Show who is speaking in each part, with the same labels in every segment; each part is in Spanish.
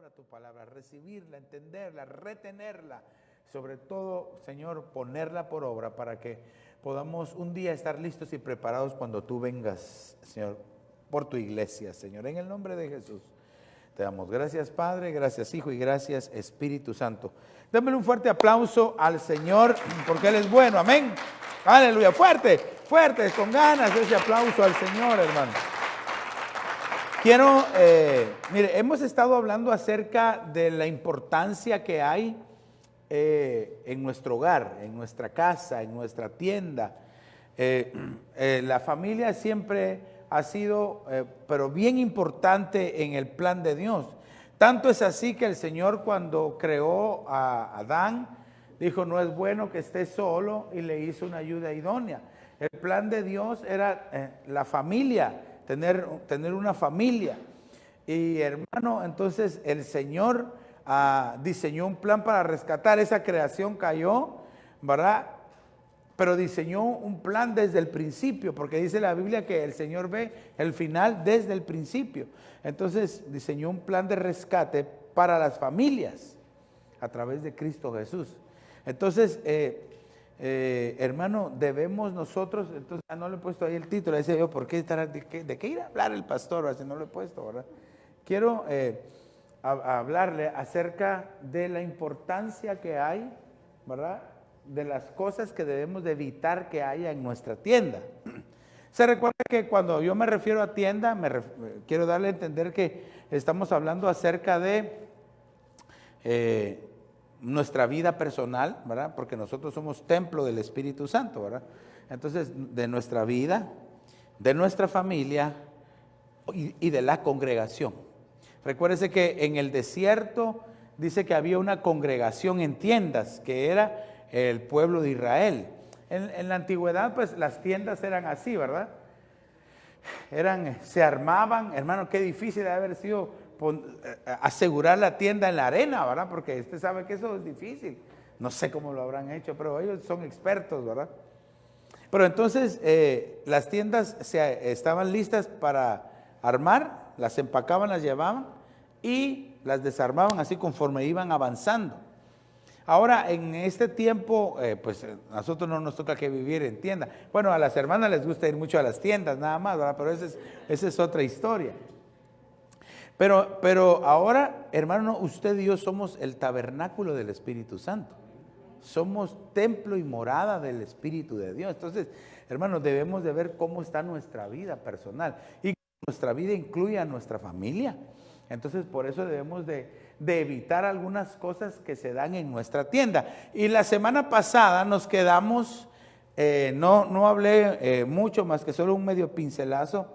Speaker 1: a tu palabra, recibirla, entenderla, retenerla, sobre todo, Señor, ponerla por obra para que podamos un día estar listos y preparados cuando tú vengas, Señor, por tu iglesia, Señor, en el nombre de Jesús. Te damos gracias, Padre, gracias, Hijo, y gracias, Espíritu Santo. Démosle un fuerte aplauso al Señor, porque Él es bueno, amén. Aleluya, fuerte, fuerte, con ganas ese aplauso al Señor, hermano. Quiero, mire, hemos estado hablando acerca de la importancia que hay en nuestro hogar, en nuestra casa, en nuestra tienda. La familia siempre ha sido, pero bien importante en el plan de Dios. Tanto es así que el Señor, cuando creó a Adán, dijo: no es bueno que esté solo, y le hizo una ayuda idónea. El plan de Dios era la familia, tener una familia. Y hermano, entonces el Señor diseñó un plan para rescatar esa creación, cayó, ¿verdad? Pero diseñó un plan desde el principio, porque dice la Biblia que el Señor ve el final desde el principio. Entonces diseñó un plan de rescate para las familias a través de Cristo Jesús. Entonces, hermano, debemos nosotros, entonces no le he puesto ahí el título, decía yo, ¿por qué estará, de qué ir a hablar el pastor? Así no lo he puesto, ¿verdad? Quiero hablarle acerca de la importancia que hay, ¿verdad?, de las cosas que debemos de evitar que haya en nuestra tienda. Se recuerda que cuando yo me refiero a tienda, quiero darle a entender que estamos hablando acerca de nuestra vida personal, ¿verdad? Porque nosotros somos templo del Espíritu Santo, ¿verdad? Entonces, de nuestra vida, de nuestra familia y de la congregación. Recuérdese que en el desierto dice que había una congregación en tiendas, que era el pueblo de Israel. En la antigüedad, pues las tiendas eran así, ¿verdad? Se armaban, hermano, qué difícil de haber sido asegurar la tienda en la arena, ¿verdad? Porque usted sabe que eso es difícil. No sé cómo lo habrán hecho, pero ellos son expertos, ¿verdad? Pero entonces las tiendas estaban listas para armar, las empacaban, las llevaban y las desarmaban así conforme iban avanzando. Ahora, en este tiempo, pues a nosotros no nos toca que vivir en tienda. Bueno, a las hermanas les gusta ir mucho a las tiendas, nada más, ¿verdad? Pero esa es otra historia. Pero ahora, hermano, usted y yo somos el tabernáculo del Espíritu Santo. Somos templo y morada del Espíritu de Dios. Entonces, hermanos, debemos de ver cómo está nuestra vida personal. Y nuestra vida incluye a nuestra familia. Entonces, por eso debemos de evitar algunas cosas que se dan en nuestra tienda. Y la semana pasada nos quedamos, no hablé mucho más que solo un medio pincelazo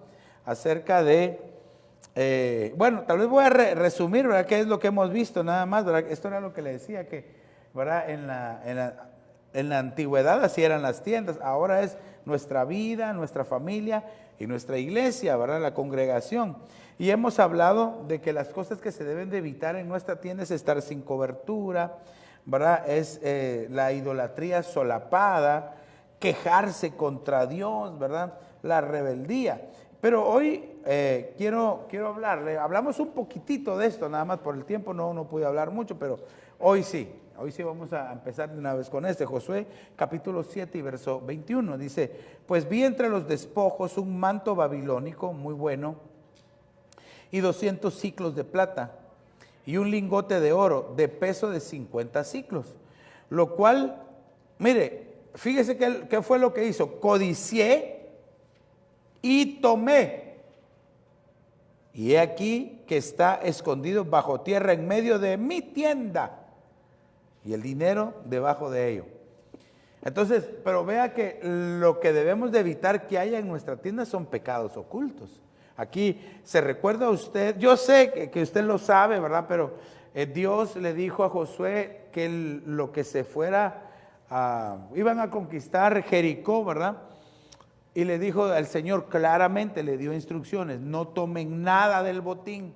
Speaker 1: acerca de, bueno, tal vez voy a resumir, ¿verdad?, qué es lo que hemos visto nada más, ¿verdad? Esto era lo que le decía, que, ¿verdad?, en la antigüedad así eran las tiendas. Ahora es nuestra vida, nuestra familia y nuestra iglesia, ¿verdad?, la congregación. Y hemos hablado de que las cosas que se deben de evitar en nuestra tienda es estar sin cobertura, ¿verdad? Es la idolatría solapada, quejarse contra Dios, ¿verdad?, la rebeldía. Pero hoy quiero hablarle, hablamos un poquitito de esto, nada más por el tiempo no pude hablar mucho, pero hoy sí vamos a empezar de una vez con Josué capítulo 7 y verso 21, dice: pues vi entre los despojos un manto babilónico muy bueno, y 200 siclos de plata, y un lingote de oro de peso de 50 siclos. Lo cual, mire, fíjese qué fue lo que hizo. Codicié y tomé. Y he aquí que está escondido bajo tierra en medio de mi tienda, y el dinero debajo de ello. Entonces, pero vea que lo que debemos de evitar que haya en nuestra tienda son pecados ocultos. Aquí se recuerda a usted, yo sé que usted lo sabe, ¿verdad? Pero Dios le dijo a Josué que lo que se fuera, iban a conquistar Jericó, ¿verdad? Y le dijo al Señor claramente, le dio instrucciones: no tomen nada del botín,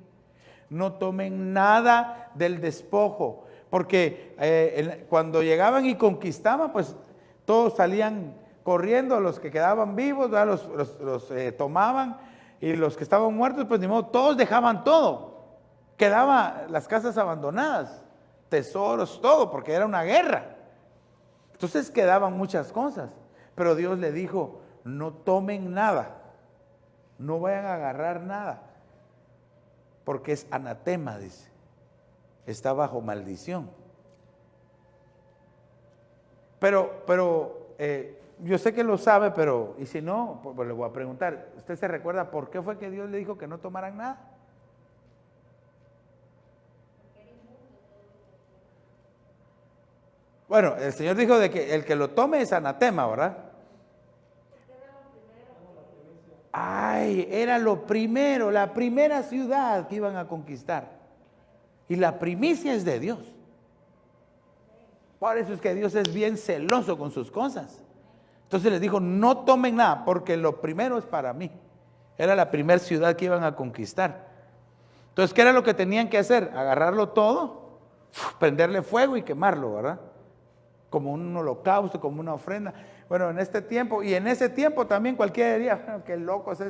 Speaker 1: no tomen nada del despojo, porque cuando llegaban y conquistaban, pues todos salían corriendo, los que quedaban vivos, ¿verdad?, los tomaban. Y los que estaban muertos, pues ni modo, todos dejaban todo. quedaba las casas abandonadas, tesoros, todo, porque era una guerra. Entonces quedaban muchas cosas, pero Dios le dijo, no tomen nada, no vayan a agarrar nada, porque es anatema, dice, está bajo maldición. Pero yo sé que lo sabe, pero y si no, pues le voy a preguntar, ¿usted se recuerda por qué fue que Dios le dijo que no tomaran nada? Bueno, el Señor dijo de que el que lo tome es anatema, ¿verdad? Ay, era lo primero, la primera ciudad que iban a conquistar. Y la primicia es de Dios. Por eso es que Dios es bien celoso con sus cosas. Entonces les dijo, no tomen nada, porque lo primero es para mí. Era la primera ciudad que iban a conquistar. Entonces, ¿qué era lo que tenían que hacer? Agarrarlo todo, prenderle fuego y quemarlo, ¿verdad? Como un holocausto, como una ofrenda. Bueno, en este tiempo, y en ese tiempo también cualquiera diría, bueno, qué loco es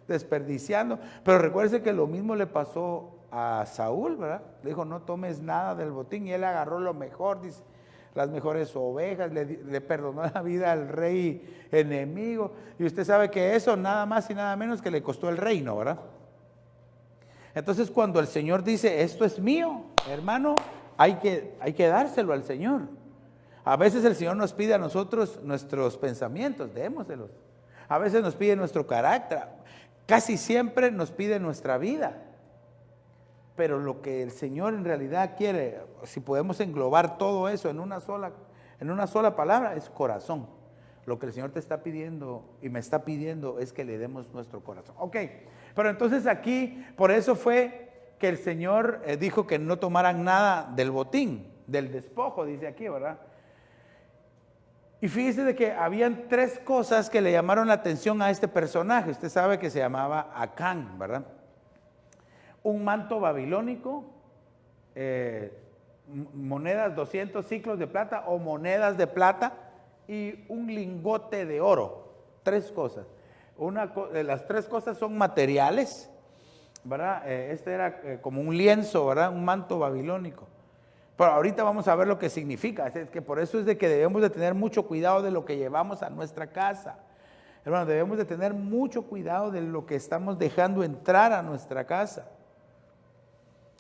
Speaker 1: desperdiciando. Pero recuérdese que lo mismo le pasó a Saúl, ¿verdad? Le dijo, no tomes nada del botín, y él agarró lo mejor, dice, las mejores ovejas, le perdonó la vida al rey enemigo. Y usted sabe que eso nada más y nada menos que le costó el reino, ¿verdad? Entonces cuando el Señor dice, esto es mío, hermano, hay que dárselo al Señor. A veces el Señor nos pide a nosotros nuestros pensamientos, démoselos. A veces nos pide nuestro carácter, casi siempre nos pide nuestra vida. Pero lo que el Señor en realidad quiere, si podemos englobar todo eso en una sola palabra, es corazón. Lo que el Señor te está pidiendo y me está pidiendo es que le demos nuestro corazón. Ok, pero entonces aquí, por eso fue que el Señor dijo que no tomaran nada del botín, del despojo, dice aquí, ¿verdad? Y fíjese de que habían tres cosas que le llamaron la atención a este personaje. Usted sabe que se llamaba Acán, ¿verdad? Un manto babilónico, monedas, 200 ciclos de plata o monedas de plata y un lingote de oro. Tres cosas. Las tres cosas son materiales, ¿verdad? Este era como un lienzo, ¿verdad? Un manto babilónico. Pero ahorita vamos a ver lo que significa. Es que por eso es de que debemos de tener mucho cuidado de lo que llevamos a nuestra casa. Hermano, debemos de tener mucho cuidado de lo que estamos dejando entrar a nuestra casa.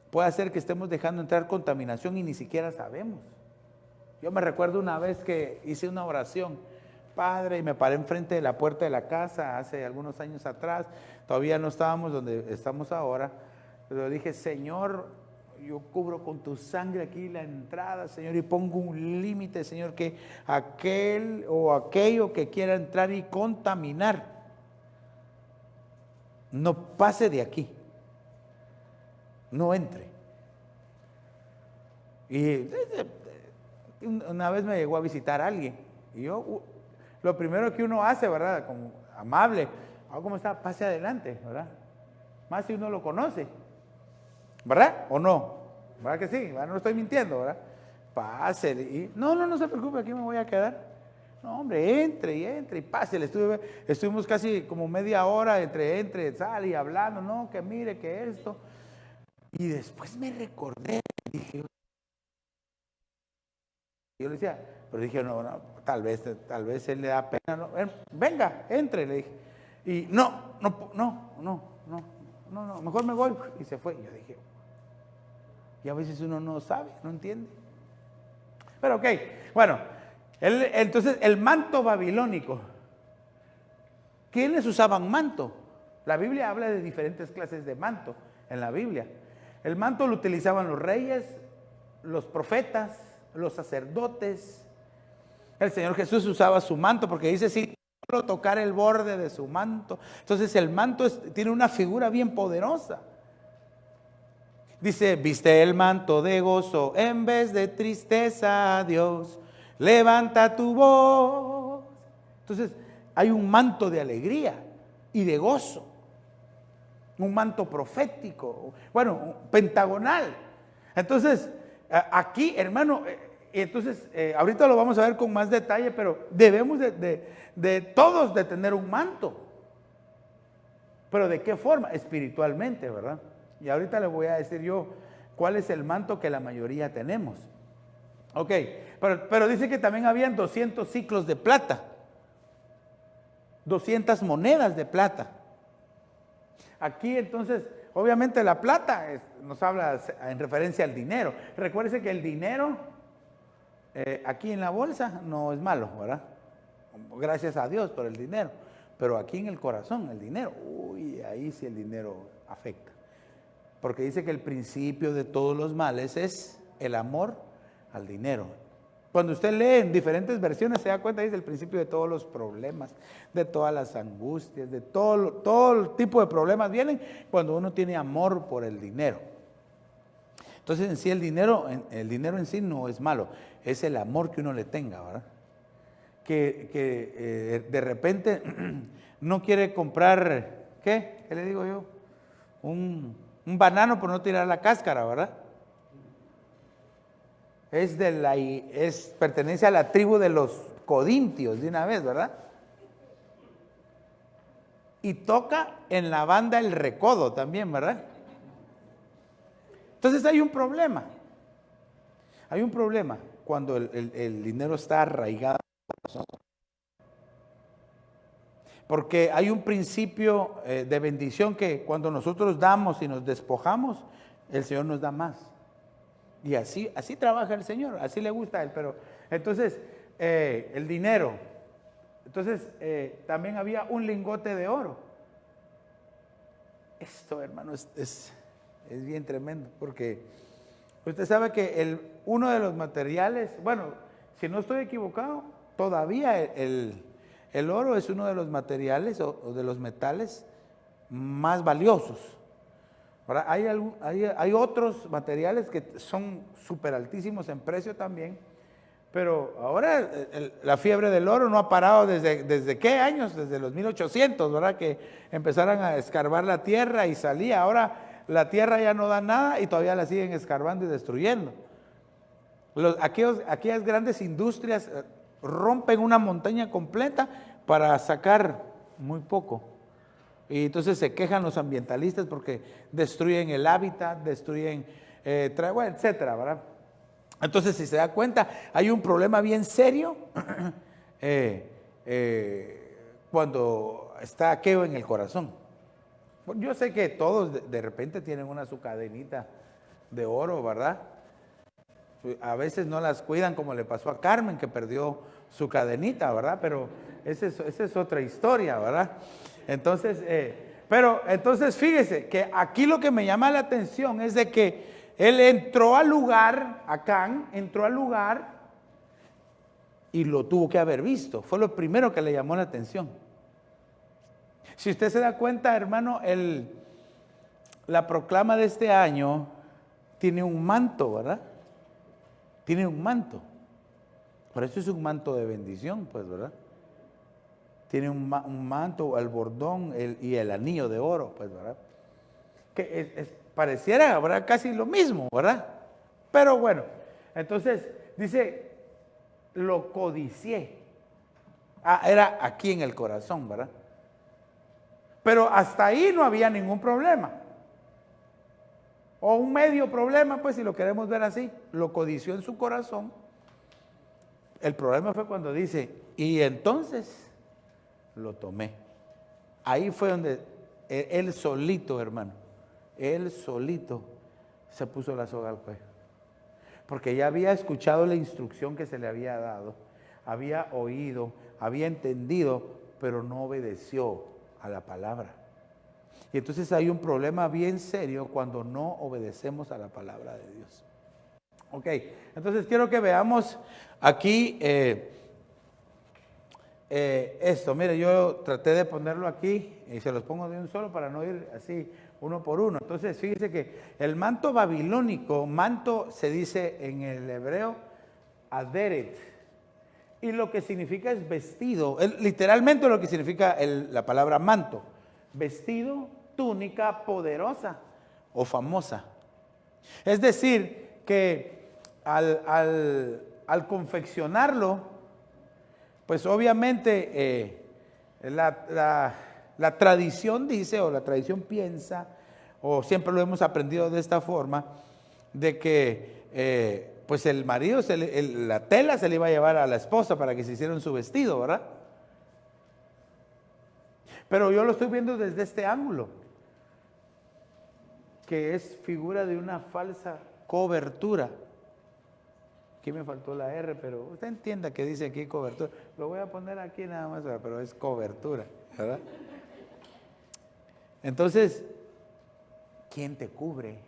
Speaker 1: Puede ser que estemos dejando entrar contaminación y ni siquiera sabemos. Yo me recuerdo una vez que hice una oración, Padre, y me paré enfrente de la puerta de la casa hace algunos años atrás. Todavía no estábamos donde estamos ahora. Pero dije, Señor, yo cubro con tu sangre aquí la entrada, Señor, y pongo un límite, Señor, que aquel o aquello que quiera entrar y contaminar no pase de aquí, no entre. Y una vez me llegó a visitar alguien, y yo, lo primero que uno hace, ¿verdad? Como amable, ¿cómo está? Pase adelante, ¿verdad? Más si uno lo conoce, ¿verdad? ¿O no? ¿Verdad que sí? No estoy mintiendo, ¿verdad? Pásele. Y, no se preocupe, aquí me voy a quedar. No, hombre, entre y pásele. Estuvimos casi como media hora entre, sale y hablando, no, que mire, que esto. Y después me recordé, dije, yo le decía, pero dije, no, tal vez él le da pena. No, venga, entre, le dije. Y no, mejor me voy. Y se fue. Y yo dije, y a veces uno no sabe, no entiende. Pero ok, bueno, entonces el manto babilónico. ¿Quiénes usaban manto? La Biblia habla de diferentes clases de manto en la Biblia. El manto lo utilizaban los reyes, los profetas, los sacerdotes. El Señor Jesús usaba su manto porque dice, si solo tocar el borde de su manto. Entonces el manto tiene una figura bien poderosa. Dice, viste el manto de gozo en vez de tristeza, Dios, levanta tu voz. Entonces, hay un manto de alegría y de gozo, un manto profético, bueno, pentagonal. Entonces, aquí, hermano, entonces, ahorita lo vamos a ver con más detalle, pero debemos de todos de tener un manto. ¿Pero de qué forma? Espiritualmente, ¿verdad? Y ahorita les voy a decir yo cuál es el manto que la mayoría tenemos. Ok, pero dice que también habían 200 ciclos de plata, 200 monedas de plata. Aquí entonces, obviamente la plata nos habla en referencia al dinero. Recuérdese que el dinero aquí en la bolsa no es malo, ¿verdad? Gracias a Dios por el dinero. Pero aquí en el corazón, el dinero, uy, ahí sí el dinero afecta. Porque dice que el principio de todos los males es el amor al dinero. Cuando usted lee en diferentes versiones se da cuenta, dice el principio de todos los problemas, de todas las angustias, de todo tipo de problemas vienen cuando uno tiene amor por el dinero. Entonces en sí el dinero en sí no es malo, es el amor que uno le tenga, ¿verdad? Que de repente no quiere comprar, ¿qué? ¿Qué le digo yo? Un banano por no tirar la cáscara, ¿verdad? Pertenece a la tribu de los codintios de una vez, ¿verdad? Y toca en la banda El Recodo también, ¿verdad? Entonces hay un problema. Hay un problema cuando el dinero está arraigado. Porque hay un principio de bendición que cuando nosotros damos y nos despojamos, el Señor nos da más. Y así trabaja el Señor, así le gusta a Él. Pero entonces, el dinero. Entonces, también había un lingote de oro. Esto, hermano, es bien tremendo, porque usted sabe que uno de los materiales, bueno, si no estoy equivocado, todavía el oro es uno de los materiales o de los metales más valiosos. Ahora, hay otros materiales que son súper altísimos en precio también, pero ahora la fiebre del oro no ha parado desde ¿qué años? Desde los 1800, ¿verdad? Que empezaron a escarbar la tierra y salía. Ahora la tierra ya no da nada y todavía la siguen escarbando y destruyendo. Aquellas grandes industrias rompen una montaña completa para sacar muy poco. Y entonces se quejan los ambientalistas porque destruyen el hábitat, destruyen, etcétera, ¿verdad? Entonces, si se da cuenta, hay un problema bien serio cuando está aquello en el corazón. Yo sé que todos de repente tienen su cadenita de oro, ¿verdad? A veces no las cuidan, como le pasó a Carmen, que perdió su cadenita, ¿verdad? Pero esa es otra historia, ¿verdad? Entonces, entonces fíjese que aquí lo que me llama la atención es de que él entró al lugar, Acán entró al lugar y lo tuvo que haber visto. Fue lo primero que le llamó la atención. Si usted se da cuenta, hermano, la proclama de este año tiene un manto, ¿verdad? Tiene un manto. Por eso es un manto de bendición, pues, ¿verdad? Tiene un manto, el bordón y el anillo de oro, pues, ¿verdad? Que pareciera, ¿verdad? Casi lo mismo, ¿verdad? Pero bueno, entonces dice, lo codicié. Era aquí en el corazón, ¿verdad? Pero hasta ahí no había ningún problema. O un medio problema, pues si lo queremos ver así. Lo codició en su corazón. El problema fue cuando dice, y entonces lo tomé. Ahí fue donde él solito, hermano, él solito se puso la soga al cuello. Porque ya había escuchado la instrucción que se le había dado, había oído, había entendido, pero no obedeció a la palabra. Y entonces hay un problema bien serio cuando no obedecemos a la palabra de Dios. Ok, entonces quiero que veamos aquí esto. Mire, yo traté de ponerlo aquí y se los pongo de un solo para no ir así uno por uno. Entonces fíjese que el manto babilónico, manto se dice en el hebreo aderet, y lo que significa es vestido, literalmente lo que significa la palabra manto, vestido, túnica poderosa o famosa. Es decir, que al confeccionarlo, pues obviamente la tradición dice, o la tradición piensa, o siempre lo hemos aprendido de esta forma, de que pues el marido, la tela se le iba a llevar a la esposa para que se hiciera su vestido, ¿verdad? Pero yo lo estoy viendo desde este ángulo, que es figura de una falsa cobertura. Aquí me faltó la R, pero usted entienda que dice aquí cobertura. Lo voy a poner aquí nada más, pero es cobertura, ¿verdad? Entonces, ¿quién te cubre?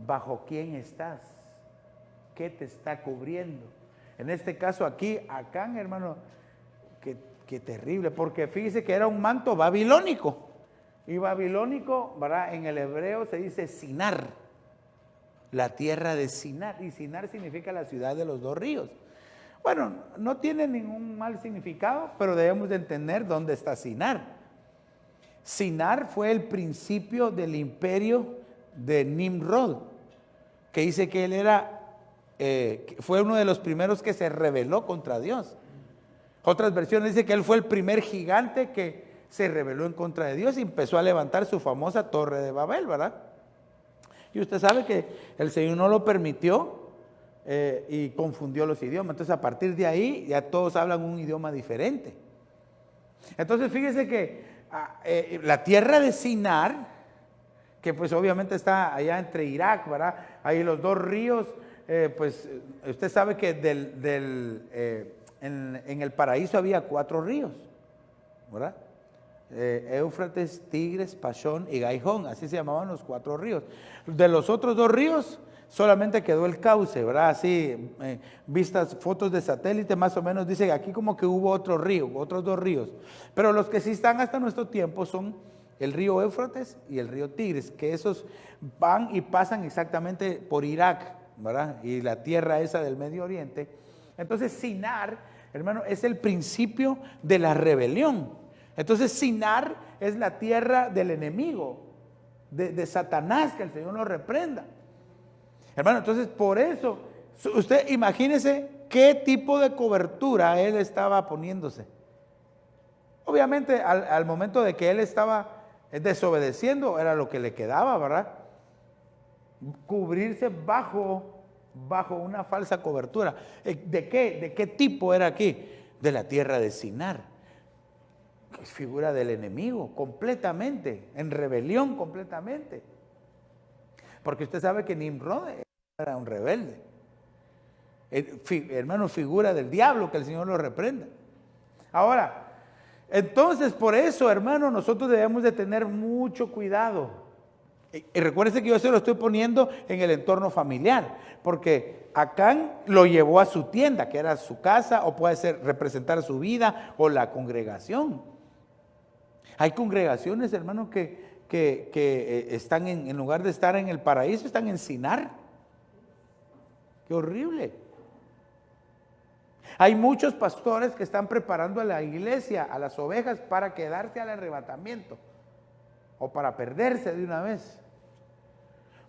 Speaker 1: ¿Bajo quién estás? ¿Qué te está cubriendo? En este caso aquí, Acán, hermano, qué terrible, porque fíjese que era un manto babilónico. Y babilónico, ¿verdad? En el hebreo se dice Sinar, la tierra de Sinar. Y Sinar significa la ciudad de los dos ríos. Bueno, no tiene ningún mal significado, pero debemos de entender dónde está Sinar. Sinar fue el principio del imperio de Nimrod, que dice que él fue uno de los primeros que se rebeló contra Dios. Otras versiones dicen que él fue el primer gigante que se rebeló en contra de Dios y empezó a levantar su famosa Torre de Babel, ¿verdad? Y usted sabe que el Señor no lo permitió y confundió los idiomas. Entonces, a partir de ahí, ya todos hablan un idioma diferente. Entonces, fíjese que la tierra de Sinar, que pues obviamente está allá entre Irak, ¿verdad? Ahí los dos ríos, pues usted sabe que en el paraíso había 4 ríos, ¿verdad? Éufrates, Tigres, Pashón y Gaihón, así se llamaban los 4 ríos. De los otros 2 ríos solamente quedó el cauce, ¿verdad? Así, vistas fotos de satélite, más o menos dice que aquí como que hubo otro río, otros 2 ríos. Pero los que sí están hasta nuestro tiempo son el río Éufrates y el río Tigres, que esos van y pasan exactamente por Irak, ¿verdad? Y la tierra esa del Medio Oriente. Entonces Sinar, hermano, es el principio de la rebelión. Entonces Sinar es la tierra del enemigo, de Satanás, que el Señor lo reprenda. Hermano, entonces por eso, usted imagínese qué tipo de cobertura él estaba poniéndose. Obviamente al momento de que él estaba desobedeciendo, era lo que le quedaba, ¿verdad? Cubrirse bajo una falsa cobertura. ¿De qué? ¿De qué tipo era aquí? De la tierra de Sinar. Es figura del enemigo, completamente, en rebelión completamente. Porque usted sabe que Nimrod era un rebelde. Hermano, figura del diablo, que el Señor lo reprenda. Ahora, entonces por eso, hermano, nosotros debemos de tener mucho cuidado. Y recuérdense que yo se lo estoy poniendo en el entorno familiar, porque Acán lo llevó a su tienda, que era su casa, o puede ser representar su vida o la congregación. Hay congregaciones, hermano, que están en lugar de estar en el paraíso, están en Sinar. ¡Qué horrible! Hay muchos pastores que están preparando a la iglesia, a las ovejas, para quedarse al arrebatamiento o para perderse de una vez.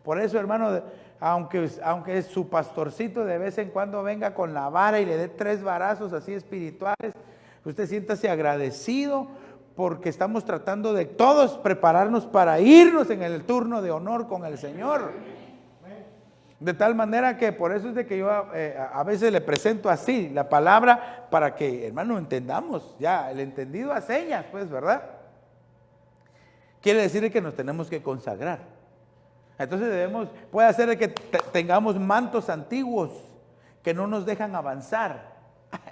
Speaker 1: Por eso, hermano, aunque su pastorcito de vez en cuando venga con la vara y le dé 3 varazos así espirituales, usted siéntase agradecido, porque estamos tratando de todos prepararnos para irnos en el turno de honor con el Señor. De tal manera que por eso es de que yo a veces le presento así la palabra, para que, hermano, entendamos ya el entendido a señas, pues, ¿verdad? Quiere decir que nos tenemos que consagrar. Entonces puede ser que tengamos mantos antiguos que no nos dejan avanzar.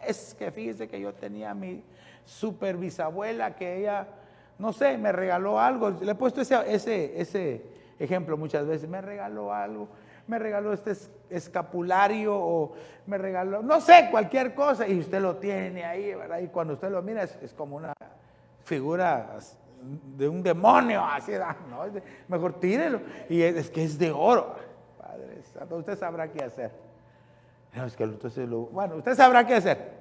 Speaker 1: Es que fíjese que yo tenía mi super bisabuela, que ella, no sé, me regaló algo. Le he puesto ese ejemplo muchas veces. Me regaló algo, me regaló este escapulario, o me regaló, no sé, cualquier cosa, y usted lo tiene ahí, ¿verdad? Y cuando usted lo mira es como una figura de un demonio, así, no, mejor tírelo. Y es que es de oro. Padre Santo, usted sabrá qué hacer. No, es que entonces bueno, usted sabrá qué hacer.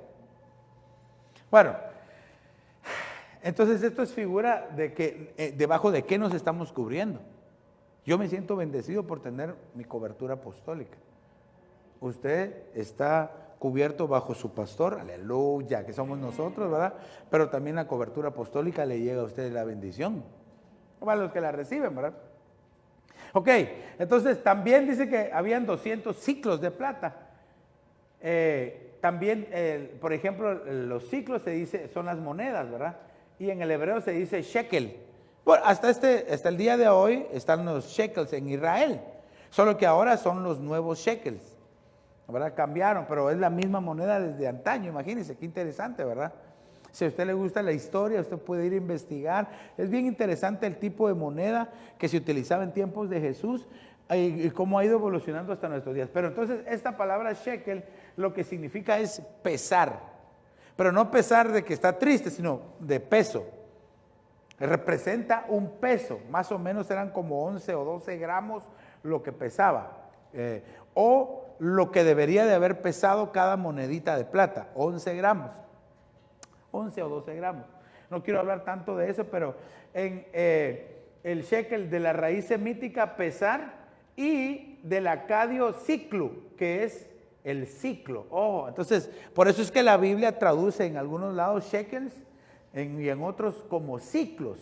Speaker 1: Bueno, entonces esto es figura de que debajo de qué nos estamos cubriendo. Yo me siento bendecido por tener mi cobertura apostólica. Usted está cubierto bajo su pastor, aleluya, que somos nosotros, ¿verdad? Pero también la cobertura apostólica le llega a usted la bendición. para los que la reciben, ¿verdad? Ok, entonces también dice que habían 200 ciclos de plata. También, por ejemplo, los ciclos se dice, son las monedas, ¿verdad? Y en el hebreo se dice shekel. Bueno, hasta el día de hoy están los shekels en Israel, solo que ahora son los nuevos shekels, ¿verdad? Cambiaron, pero es la misma moneda desde antaño, imagínense, qué interesante, ¿verdad? Si a usted le gusta la historia, usted puede ir a investigar. Es bien interesante el tipo de moneda que se utilizaba en tiempos de Jesús y cómo ha ido evolucionando hasta nuestros días. Pero entonces esta palabra shekel lo que significa es pesar, pero no pesar de que está triste, sino de peso. Representa un peso, más o menos eran como 11 o 12 gramos lo que pesaba, o lo que debería de haber pesado cada monedita de plata, 11 gramos. 11 o 12 gramos. No quiero hablar tanto de eso, pero en el shekel de la raíz semítica pesar y del acadio ciclo, que es el ciclo. Oh, entonces, por eso es que la Biblia traduce en algunos lados shekels y en otros como ciclos.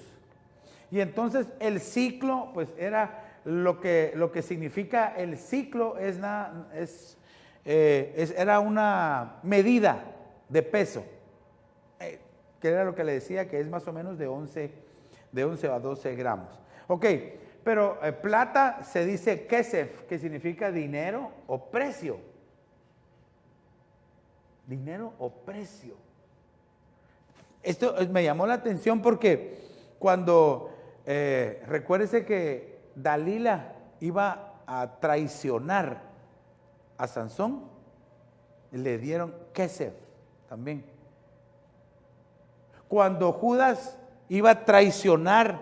Speaker 1: Y entonces el ciclo, pues era lo que significa el ciclo era una medida de peso. Que era lo que le decía, que es más o menos de 11 a 12 gramos. Ok, pero plata se dice kesef, que significa dinero o precio. Dinero o precio. Esto me llamó la atención porque cuando, recuérdese que Dalila iba a traicionar a Sansón, le dieron kesef también. Cuando Judas iba a traicionar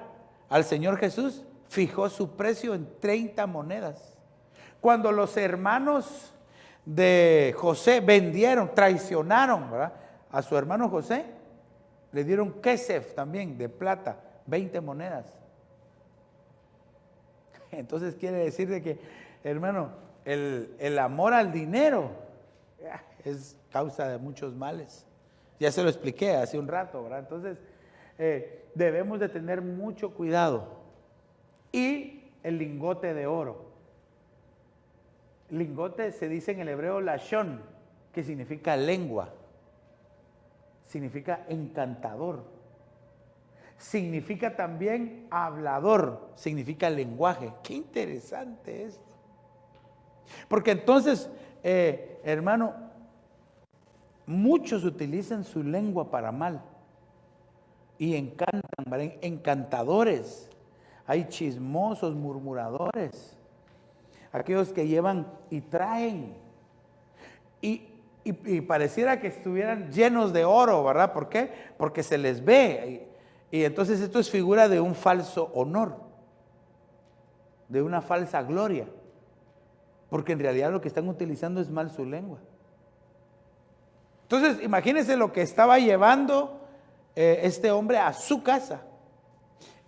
Speaker 1: al Señor Jesús, fijó su precio en 30 monedas. Cuando los hermanos de José traicionaron, ¿verdad?, a su hermano José, le dieron kesef también de plata, 20 monedas. Entonces quiere decir de que, hermano, el amor al dinero es causa de muchos males. Ya se lo expliqué hace un rato, ¿verdad? Entonces, debemos de tener mucho cuidado. Y el lingote de oro. Lingote se dice en el hebreo lashon, que significa lengua. Significa encantador. Significa también hablador. Significa lenguaje. Qué interesante esto. Porque entonces, hermano, muchos utilizan su lengua para mal y encantan, encantadores. Hay chismosos, murmuradores, aquellos que llevan y traen y pareciera que estuvieran llenos de oro, ¿verdad? ¿Por qué? Porque se les ve y entonces esto es figura de un falso honor, de una falsa gloria, porque en realidad lo que están utilizando es mal su lengua. Entonces, imagínense lo que estaba llevando este hombre a su casa.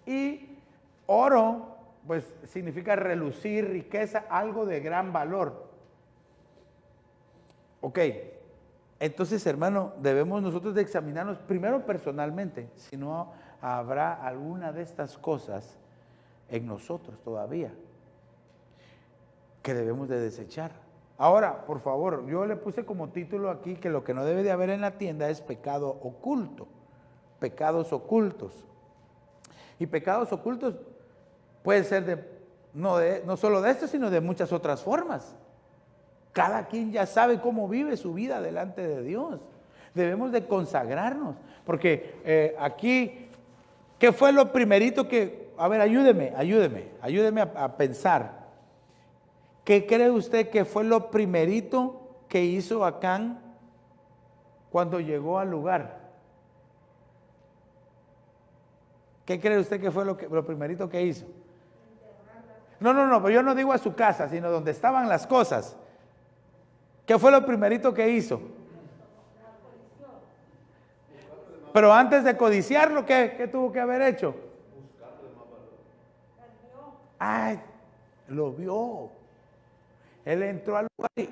Speaker 1: Y oro, pues significa relucir, riqueza, algo de gran valor. Ok, entonces, hermano, debemos nosotros de examinarnos primero personalmente, si no habrá alguna de estas cosas en nosotros todavía que debemos de desechar. Ahora, por favor, yo le puse como título aquí que lo que no debe de haber en la tienda es pecado oculto, pecados ocultos. Y pecados ocultos pueden ser no solo de esto, sino de muchas otras formas. Cada quien ya sabe cómo vive su vida delante de Dios. Debemos de consagrarnos, porque aquí, ¿qué fue lo primerito que, a ver, ayúdeme a pensar? ¿Qué cree usted que fue lo primerito que hizo Acán cuando llegó al lugar? ¿Qué cree usted que fue lo primerito que hizo? No, pero yo no digo a su casa, sino donde estaban las cosas. ¿Qué fue lo primerito que hizo? Pero antes de codiciarlo, ¿qué tuvo que haber hecho? Ay, lo vio. Él entró al lugar y,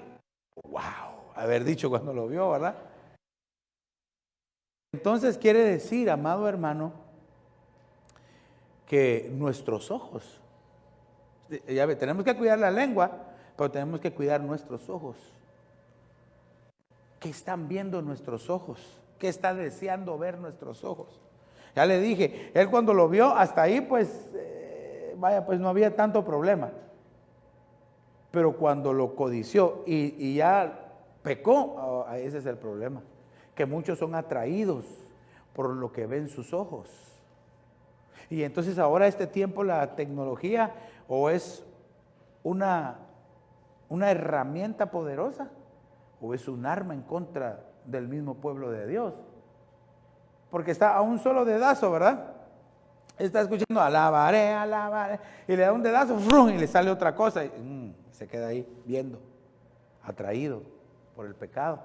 Speaker 1: wow, haber dicho cuando lo vio, ¿verdad? Entonces quiere decir, amado hermano, que nuestros ojos. Ya ve, tenemos que cuidar la lengua, pero tenemos que cuidar nuestros ojos. ¿Qué están viendo nuestros ojos? ¿Qué está deseando ver nuestros ojos? Ya le dije, él cuando lo vio, hasta ahí pues, pues no había tanto problema. Pero cuando lo codició y ya pecó, ese es el problema. Que muchos son atraídos por lo que ven sus ojos. Y entonces ahora este tiempo la tecnología o es una herramienta poderosa o es un arma en contra del mismo pueblo de Dios. Porque está a un solo dedazo, ¿verdad? Está escuchando alabaré, alabaré, y le da un dedazo, ¡frum! Y le sale otra cosa y se queda ahí viendo, atraído por el pecado.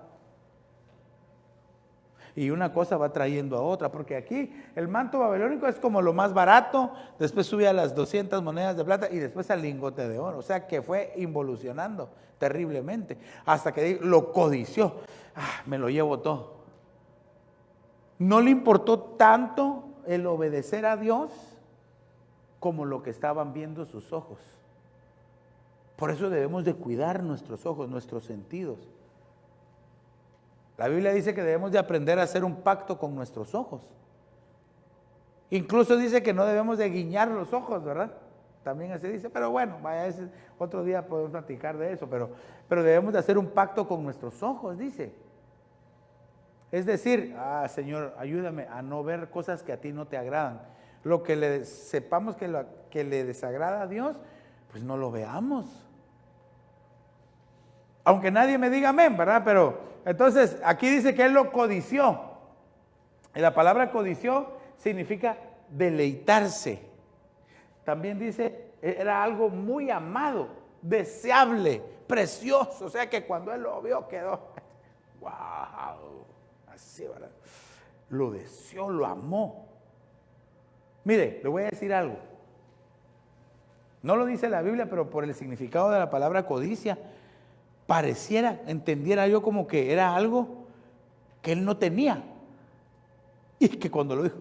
Speaker 1: Y una cosa va trayendo a otra, porque aquí el manto babilónico es como lo más barato, después sube a las 200 monedas de plata y después al lingote de oro. O sea que fue involucionando terriblemente, hasta que lo codició. Me lo llevo todo. No le importó tanto el obedecer a Dios como lo que estaban viendo sus ojos. Por eso debemos de cuidar nuestros ojos, nuestros sentidos. La Biblia dice que debemos de aprender a hacer un pacto con nuestros ojos. Incluso dice que no debemos de guiñar los ojos, ¿verdad? También así dice, pero bueno, vaya, ese otro día podemos platicar de eso, pero debemos de hacer un pacto con nuestros ojos, dice. Es decir, Señor, ayúdame a no ver cosas que a ti no te agradan. Lo que sepamos que le desagrada a Dios, pues no lo veamos. Aunque nadie me diga amén, ¿verdad? Pero entonces aquí dice que él lo codició. Y la palabra codició significa deleitarse. También dice, era algo muy amado, deseable, precioso. O sea que cuando él lo vio quedó, wow, así, ¿verdad? Lo deseó, lo amó. Mire, le voy a decir algo. No lo dice la Biblia, pero por el significado de la palabra codicia, pareciera, entendiera yo como que era algo que él no tenía. Y que cuando lo dijo,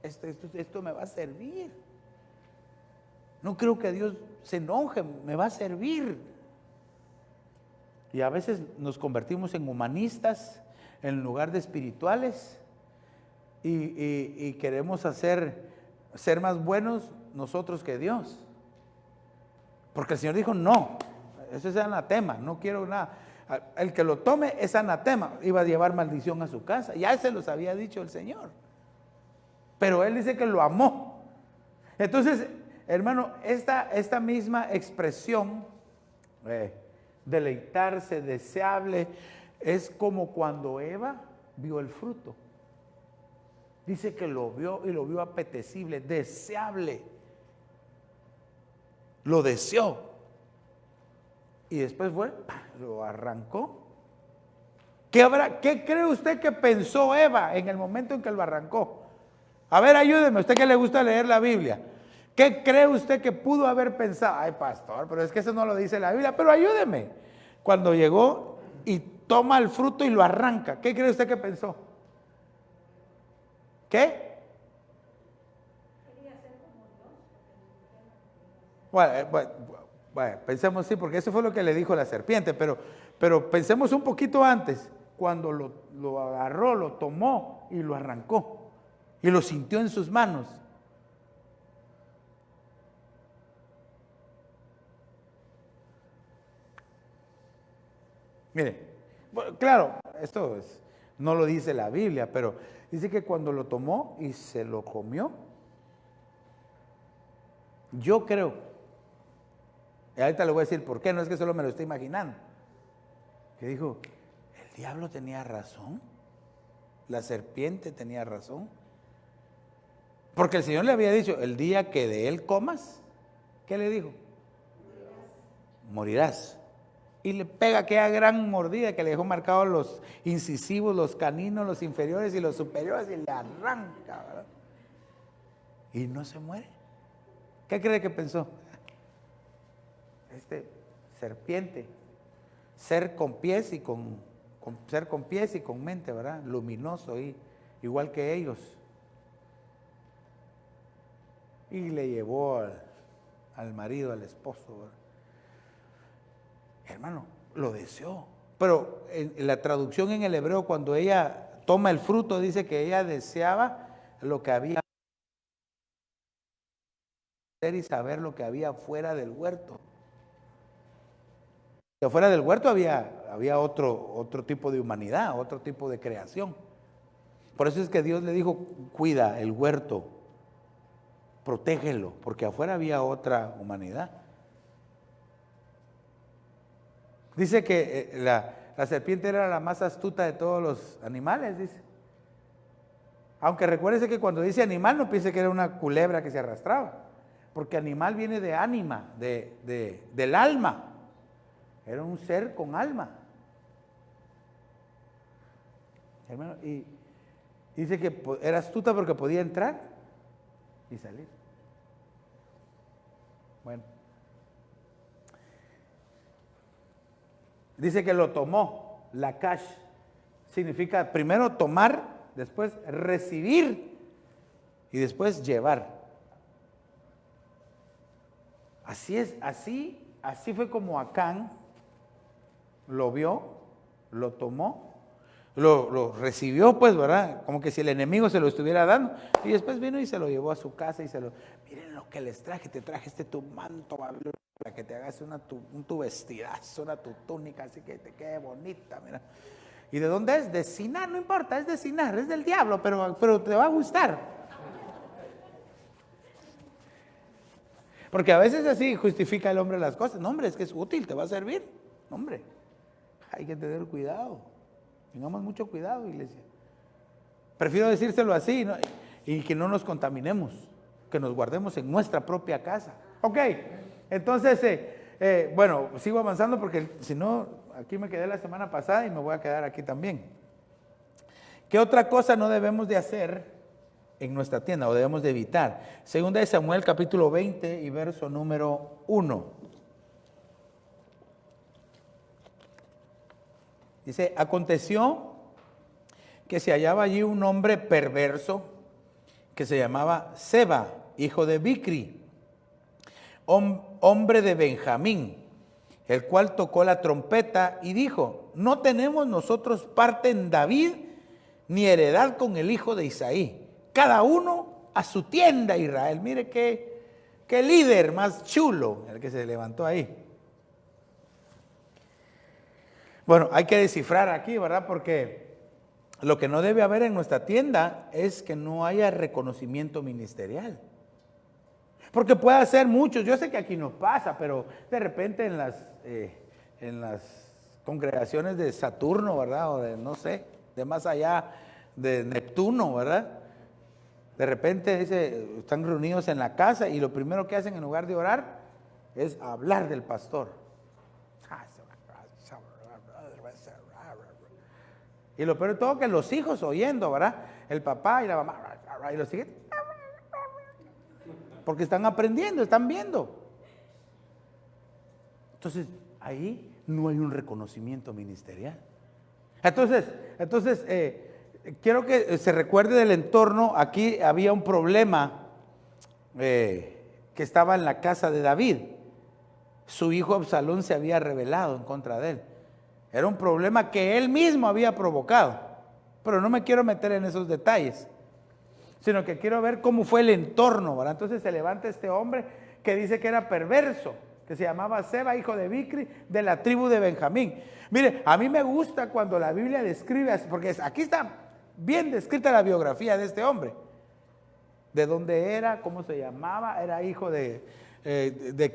Speaker 1: esto me va a servir. No creo que Dios se enoje, me va a servir. Y a veces nos convertimos en humanistas en lugar de espirituales y queremos ser más buenos nosotros que Dios. Porque el Señor dijo, no, eso es anatema, no quiero nada. El que lo tome es anatema, iba a llevar maldición a su casa. Ya se los había dicho el Señor. Pero Él dice que lo amó. Entonces, hermano, esta misma expresión, deleitarse, deseable, es como cuando Eva vio el fruto. Dice que lo vio y lo vio apetecible, deseable. Lo deseó. Y después lo arrancó. ¿Qué cree usted que pensó Eva en el momento en que lo arrancó? A ver, ayúdeme, usted que le gusta leer la Biblia. ¿Qué cree usted que pudo haber pensado? Ay, pastor, pero es que eso no lo dice la Biblia, pero ayúdeme. Cuando llegó y toma el fruto y lo arranca, ¿qué cree usted que pensó? ¿Qué? Bueno, pensemos sí, porque eso fue lo que le dijo la serpiente, pero pensemos un poquito antes, cuando lo agarró, lo tomó y lo arrancó y lo sintió en sus manos. Mire, bueno, claro, esto no lo dice la Biblia, pero dice que cuando lo tomó y se lo comió, yo creo, y ahorita le voy a decir por qué, no es que solo me lo estoy imaginando, que dijo, el diablo tenía razón, la serpiente tenía razón, porque el Señor le había dicho, el día que de él comas, ¿qué le dijo? Morirás. Y le pega aquella gran mordida que le dejó marcados los incisivos, los caninos, los inferiores y los superiores, y le arranca, ¿verdad? Y no se muere. ¿Qué cree que pensó? Serpiente, ser con pies y con mente, ¿verdad? Luminoso, igual que ellos. y le llevó al marido, al esposo, ¿verdad? Hermano, lo deseó. Pero en la traducción en el hebreo, cuando ella toma el fruto, dice que ella deseaba lo que había y saber lo que había fuera del huerto. Que fuera del huerto había otro tipo de humanidad, otro tipo de creación. Por eso es que Dios le dijo, cuida el huerto, protégelo, porque afuera había otra humanidad. Dice que la serpiente era la más astuta de todos los animales, dice. Aunque recuérdese que cuando dice animal no piense que era una culebra que se arrastraba, porque animal viene de ánima, del alma. Era un ser con alma. Hermano, y dice que era astuta porque podía entrar y salir. Bueno. Dice que lo tomó, lakash. Significa primero tomar, después recibir y después llevar. Así es, así fue como Acán lo vio, lo tomó, lo recibió, pues, ¿verdad? Como que si el enemigo se lo estuviera dando. Y después vino y se lo llevó a su casa y miren lo que les traje, te traje tu manto, para que te hagas tu vestidazo, tu túnica, así que te quede bonita, mira. ¿Y de dónde es? De Sinar, no importa, es de Sinar, es del diablo, pero te va a gustar. Porque a veces así justifica el hombre las cosas. No, hombre, es que es útil, te va a servir. No, hombre, hay que tener cuidado. Tengamos mucho cuidado, iglesia. Prefiero decírselo así, ¿no? Y que no nos contaminemos, que nos guardemos en nuestra propia casa. Ok, entonces, bueno, sigo avanzando porque si no, aquí me quedé la semana pasada y me voy a quedar aquí también. ¿Qué otra cosa no debemos de hacer en nuestra tienda o debemos de evitar? Segunda de Samuel capítulo 20 y verso número 1. Dice, aconteció que se hallaba allí un hombre perverso que se llamaba Seba, hijo de Bicri, hombre de Benjamín, el cual tocó la trompeta y dijo, no tenemos nosotros parte en David ni heredad con el hijo de Isaí, cada uno a su tienda, Israel. Mire qué líder más chulo el que se levantó ahí. Bueno, hay que descifrar aquí, ¿verdad? Porque lo que no debe haber en nuestra tienda es que no haya reconocimiento ministerial. Porque puede ser muchos, yo sé que aquí no pasa, pero de repente en las congregaciones de Saturno, ¿verdad? O de, no sé, de más allá de Neptuno, ¿verdad? De repente están reunidos en la casa y lo primero que hacen en lugar de orar es hablar del pastor. Y lo peor de todo que los hijos oyendo, ¿verdad? El papá y la mamá, y los hijos, porque están aprendiendo, están viendo. Entonces, ahí no hay un reconocimiento ministerial. Entonces, quiero que se recuerde del entorno. Aquí había un problema que estaba en la casa de David. Su hijo Absalón se había rebelado en contra de él. Era un problema que él mismo había provocado. Pero no me quiero meter en esos detalles, sino que quiero ver cómo fue el entorno, ¿verdad? Entonces se levanta este hombre que dice que era perverso, que se llamaba Seba, hijo de Bicri, de la tribu de Benjamín. Mire, a mí me gusta cuando la Biblia describe, porque aquí está bien descrita la biografía de este hombre. De dónde era, cómo se llamaba, era hijo de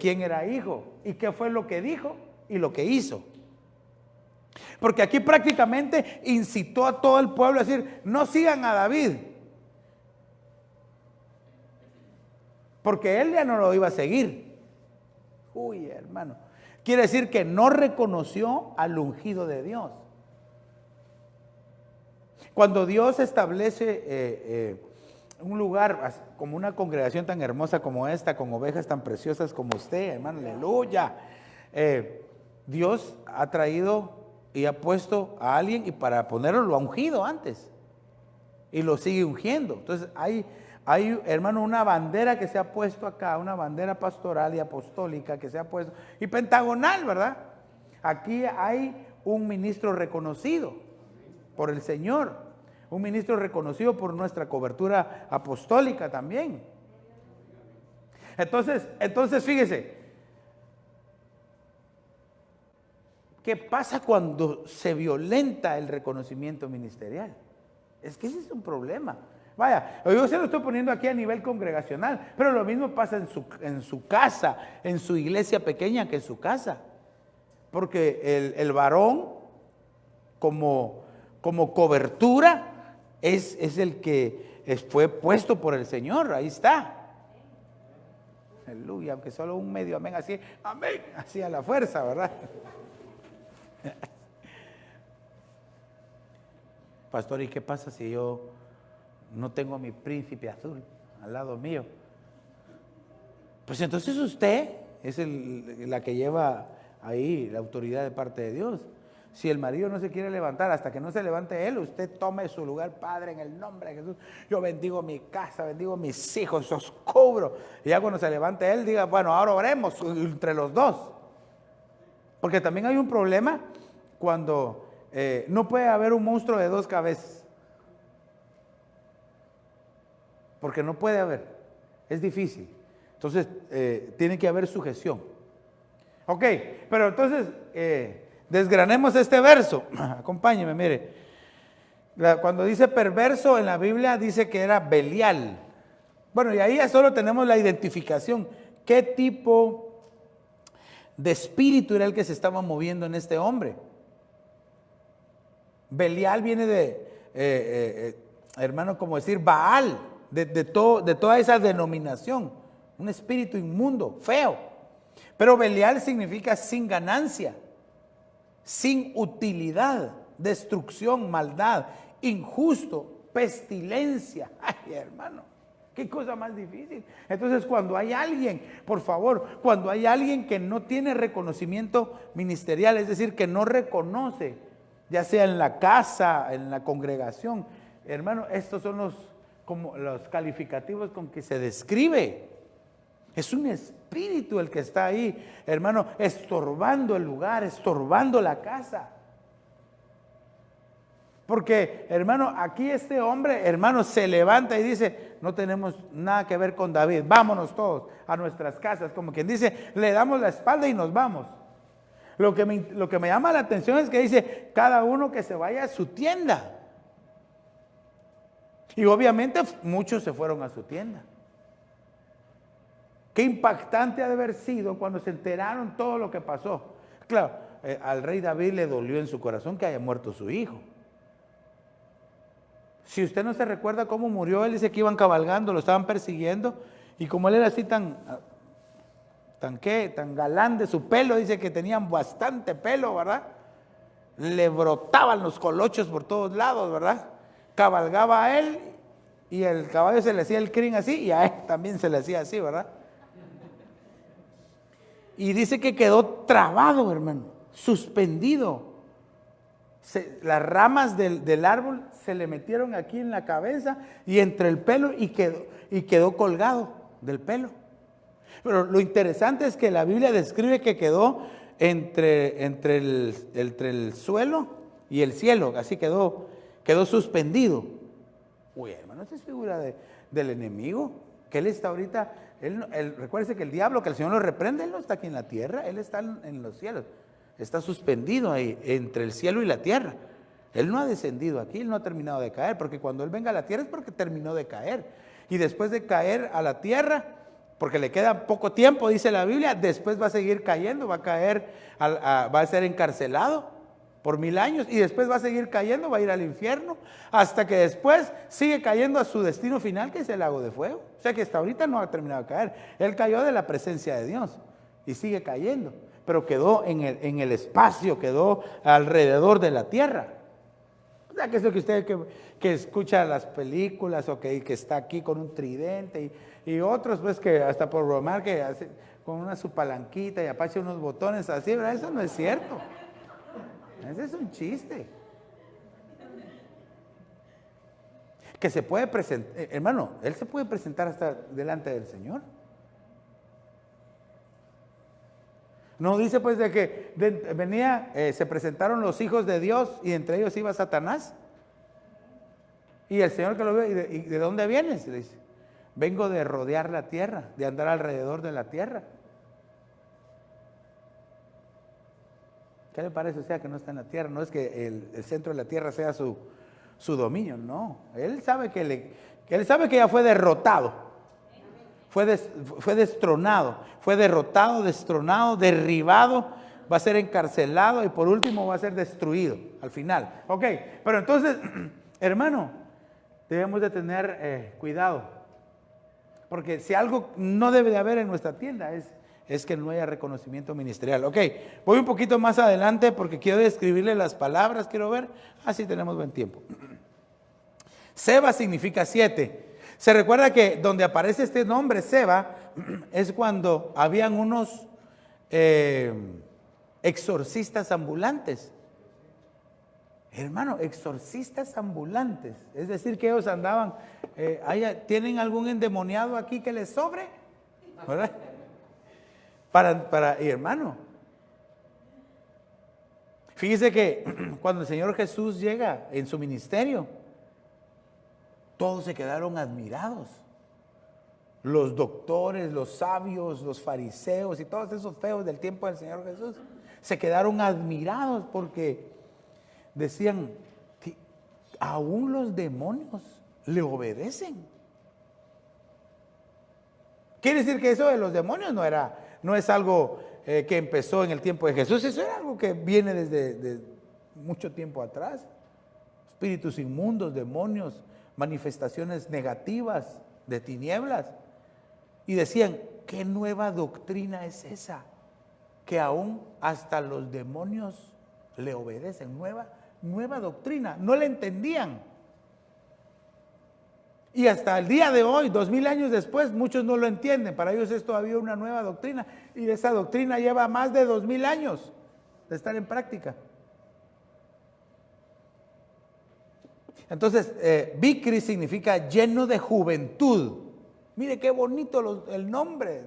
Speaker 1: quién era hijo, y qué fue lo que dijo y lo que hizo. Porque aquí prácticamente incitó a todo el pueblo a decir, no sigan a David. Porque él ya no lo iba a seguir. Uy, hermano. Quiere decir que no reconoció al ungido de Dios. Cuando Dios establece un lugar como una congregación tan hermosa como esta, con ovejas tan preciosas como usted, hermano, aleluya. Dios ha traído y ha puesto a alguien y para ponerlo lo ha ungido antes. Y lo sigue ungiendo. Entonces hay Hay, hermano, una bandera que se ha puesto acá, una bandera pastoral y apostólica que se ha puesto, y pentagonal, ¿verdad? Aquí hay un ministro reconocido por el Señor, un ministro reconocido por nuestra cobertura apostólica también. Entonces fíjese, ¿qué pasa cuando se violenta el reconocimiento ministerial? Es que ese es un problema. Vaya, yo se lo estoy poniendo aquí a nivel congregacional, pero lo mismo pasa en su casa, en su iglesia pequeña que en su casa. Porque el varón como cobertura es el que fue puesto por el Señor, ahí está. Aleluya, aunque solo un medio amén, así, amén, así a la fuerza, ¿verdad? Pastor, ¿y qué pasa si yo no tengo a mi príncipe azul al lado mío? Pues entonces usted es la que lleva ahí la autoridad de parte de Dios. Si el marido no se quiere levantar, hasta que no se levante él, usted tome su lugar. Padre, en el nombre de Jesús, yo bendigo mi casa, bendigo mis hijos, os cubro. Y ya cuando se levante él, diga, bueno, ahora oremos entre los dos. Porque también hay un problema cuando no puede haber un monstruo de dos cabezas. Porque no puede haber, es difícil. Entonces, tiene que haber sujeción. Ok, pero entonces, desgranemos este verso. Acompáñeme, mire. Cuando dice perverso en la Biblia, dice que era Belial. Bueno, y ahí ya solo tenemos la identificación. ¿Qué tipo de espíritu era el que se estaba moviendo en este hombre? Belial viene de, hermano, como decir Baal, de toda esa denominación. Un espíritu inmundo, feo. Pero Belial significa sin ganancia, sin utilidad, destrucción, maldad, injusto, pestilencia. Ay, hermano, qué cosa más difícil. Entonces, cuando hay alguien, por favor, cuando hay alguien que no tiene reconocimiento ministerial, es decir, que no reconoce, ya sea en la casa, en la congregación, hermano, estos son como los calificativos con que se describe. Es un espíritu el que está ahí, hermano, estorbando el lugar, estorbando la casa. Porque, hermano, aquí este hombre, hermano, se levanta y dice, no tenemos nada que ver con David, vámonos todos a nuestras casas. Como quien dice, le damos la espalda y nos vamos. Lo que me llama la atención es que dice, cada uno que se vaya a su tienda. Y obviamente muchos se fueron a su tienda. Qué impactante ha de haber sido cuando se enteraron todo lo que pasó. Claro, al rey David le dolió en su corazón que haya muerto su hijo. Si usted no se recuerda cómo murió, él dice que iban cabalgando, lo estaban persiguiendo, y como él era así tan galán de su pelo, dice que tenían bastante pelo, ¿verdad? Le brotaban los colochos por todos lados, ¿verdad? Cabalgaba a él y el caballo se le hacía el crin así y a él también se le hacía así, ¿verdad? Y dice que quedó trabado, hermano, suspendido. Las ramas del árbol se le metieron aquí en la cabeza y entre el pelo y quedó colgado del pelo. Pero lo interesante es que la Biblia describe que quedó entre el suelo y el cielo, así quedó suspendido. Uy, hermano, esta es figura del enemigo, que él está ahorita, recuérdese que el diablo, que el Señor lo reprende, él no está aquí en la tierra, él está en los cielos, está suspendido ahí entre el cielo y la tierra. Él no ha descendido aquí, él no ha terminado de caer, porque cuando él venga a la tierra es porque terminó de caer. Y después de caer a la tierra, porque le queda poco tiempo, dice la Biblia, después va a seguir cayendo, va a caer, va a ser encarcelado por 1000 años y después va a seguir cayendo, va a ir al infierno, hasta que después sigue cayendo a su destino final, que es el lago de fuego. O sea que hasta ahorita no ha terminado de caer. Él cayó de la presencia de Dios y sigue cayendo, pero quedó en el espacio, quedó alrededor de la tierra. O sea que eso que usted que escucha las películas o que está aquí con un tridente y otros pues que hasta por bromar que hace con una su palanquita y apache unos botones así, ¿verdad? Eso no es cierto. Ese es un chiste. que se puede presentar, hermano, él se puede presentar hasta delante del Señor. No dice pues de que se presentaron los hijos de Dios y entre ellos iba Satanás. Y el Señor que lo ve, ¿y de dónde vienes? Le dice, vengo de rodear la tierra, de andar alrededor de la tierra. ¿Qué le parece? O sea, que no está en la tierra, no es que el centro de la tierra sea su dominio, no. Él sabe que ya fue derrotado, fue destronado, fue derrotado, destronado, derribado, va a ser encarcelado y por último va a ser destruido al final. Ok, pero entonces, hermano, debemos de tener cuidado, porque si algo no debe de haber en nuestra tienda es que no haya reconocimiento ministerial. Ok, voy un poquito más adelante porque quiero describirle las palabras, quiero ver, así tenemos buen tiempo. Seba significa 7. Se recuerda que donde aparece este nombre, Seba, es cuando habían unos exorcistas ambulantes. Hermano, exorcistas ambulantes. Es decir, que ellos andaban, ¿tienen algún endemoniado aquí que les sobre? ¿Verdad? Y hermano, fíjese que cuando el Señor Jesús llega en su ministerio, todos se quedaron admirados. Los doctores, los sabios, los fariseos y todos esos feos del tiempo del Señor Jesús se quedaron admirados porque decían que aún los demonios le obedecen. Quiere decir que eso de los demonios no es algo que empezó en el tiempo de Jesús, eso era algo que viene desde mucho tiempo atrás. Espíritus inmundos, demonios, manifestaciones negativas de tinieblas. Y decían, ¿qué nueva doctrina es esa? Que aún hasta los demonios le obedecen. Nueva doctrina, no la entendían. Y hasta el día de hoy, 2000 años después, muchos no lo entienden. Para ellos es todavía una nueva doctrina. Y esa doctrina lleva más de 2000 años de estar en práctica. Entonces, Bikri significa lleno de juventud. Mire qué bonito el nombre.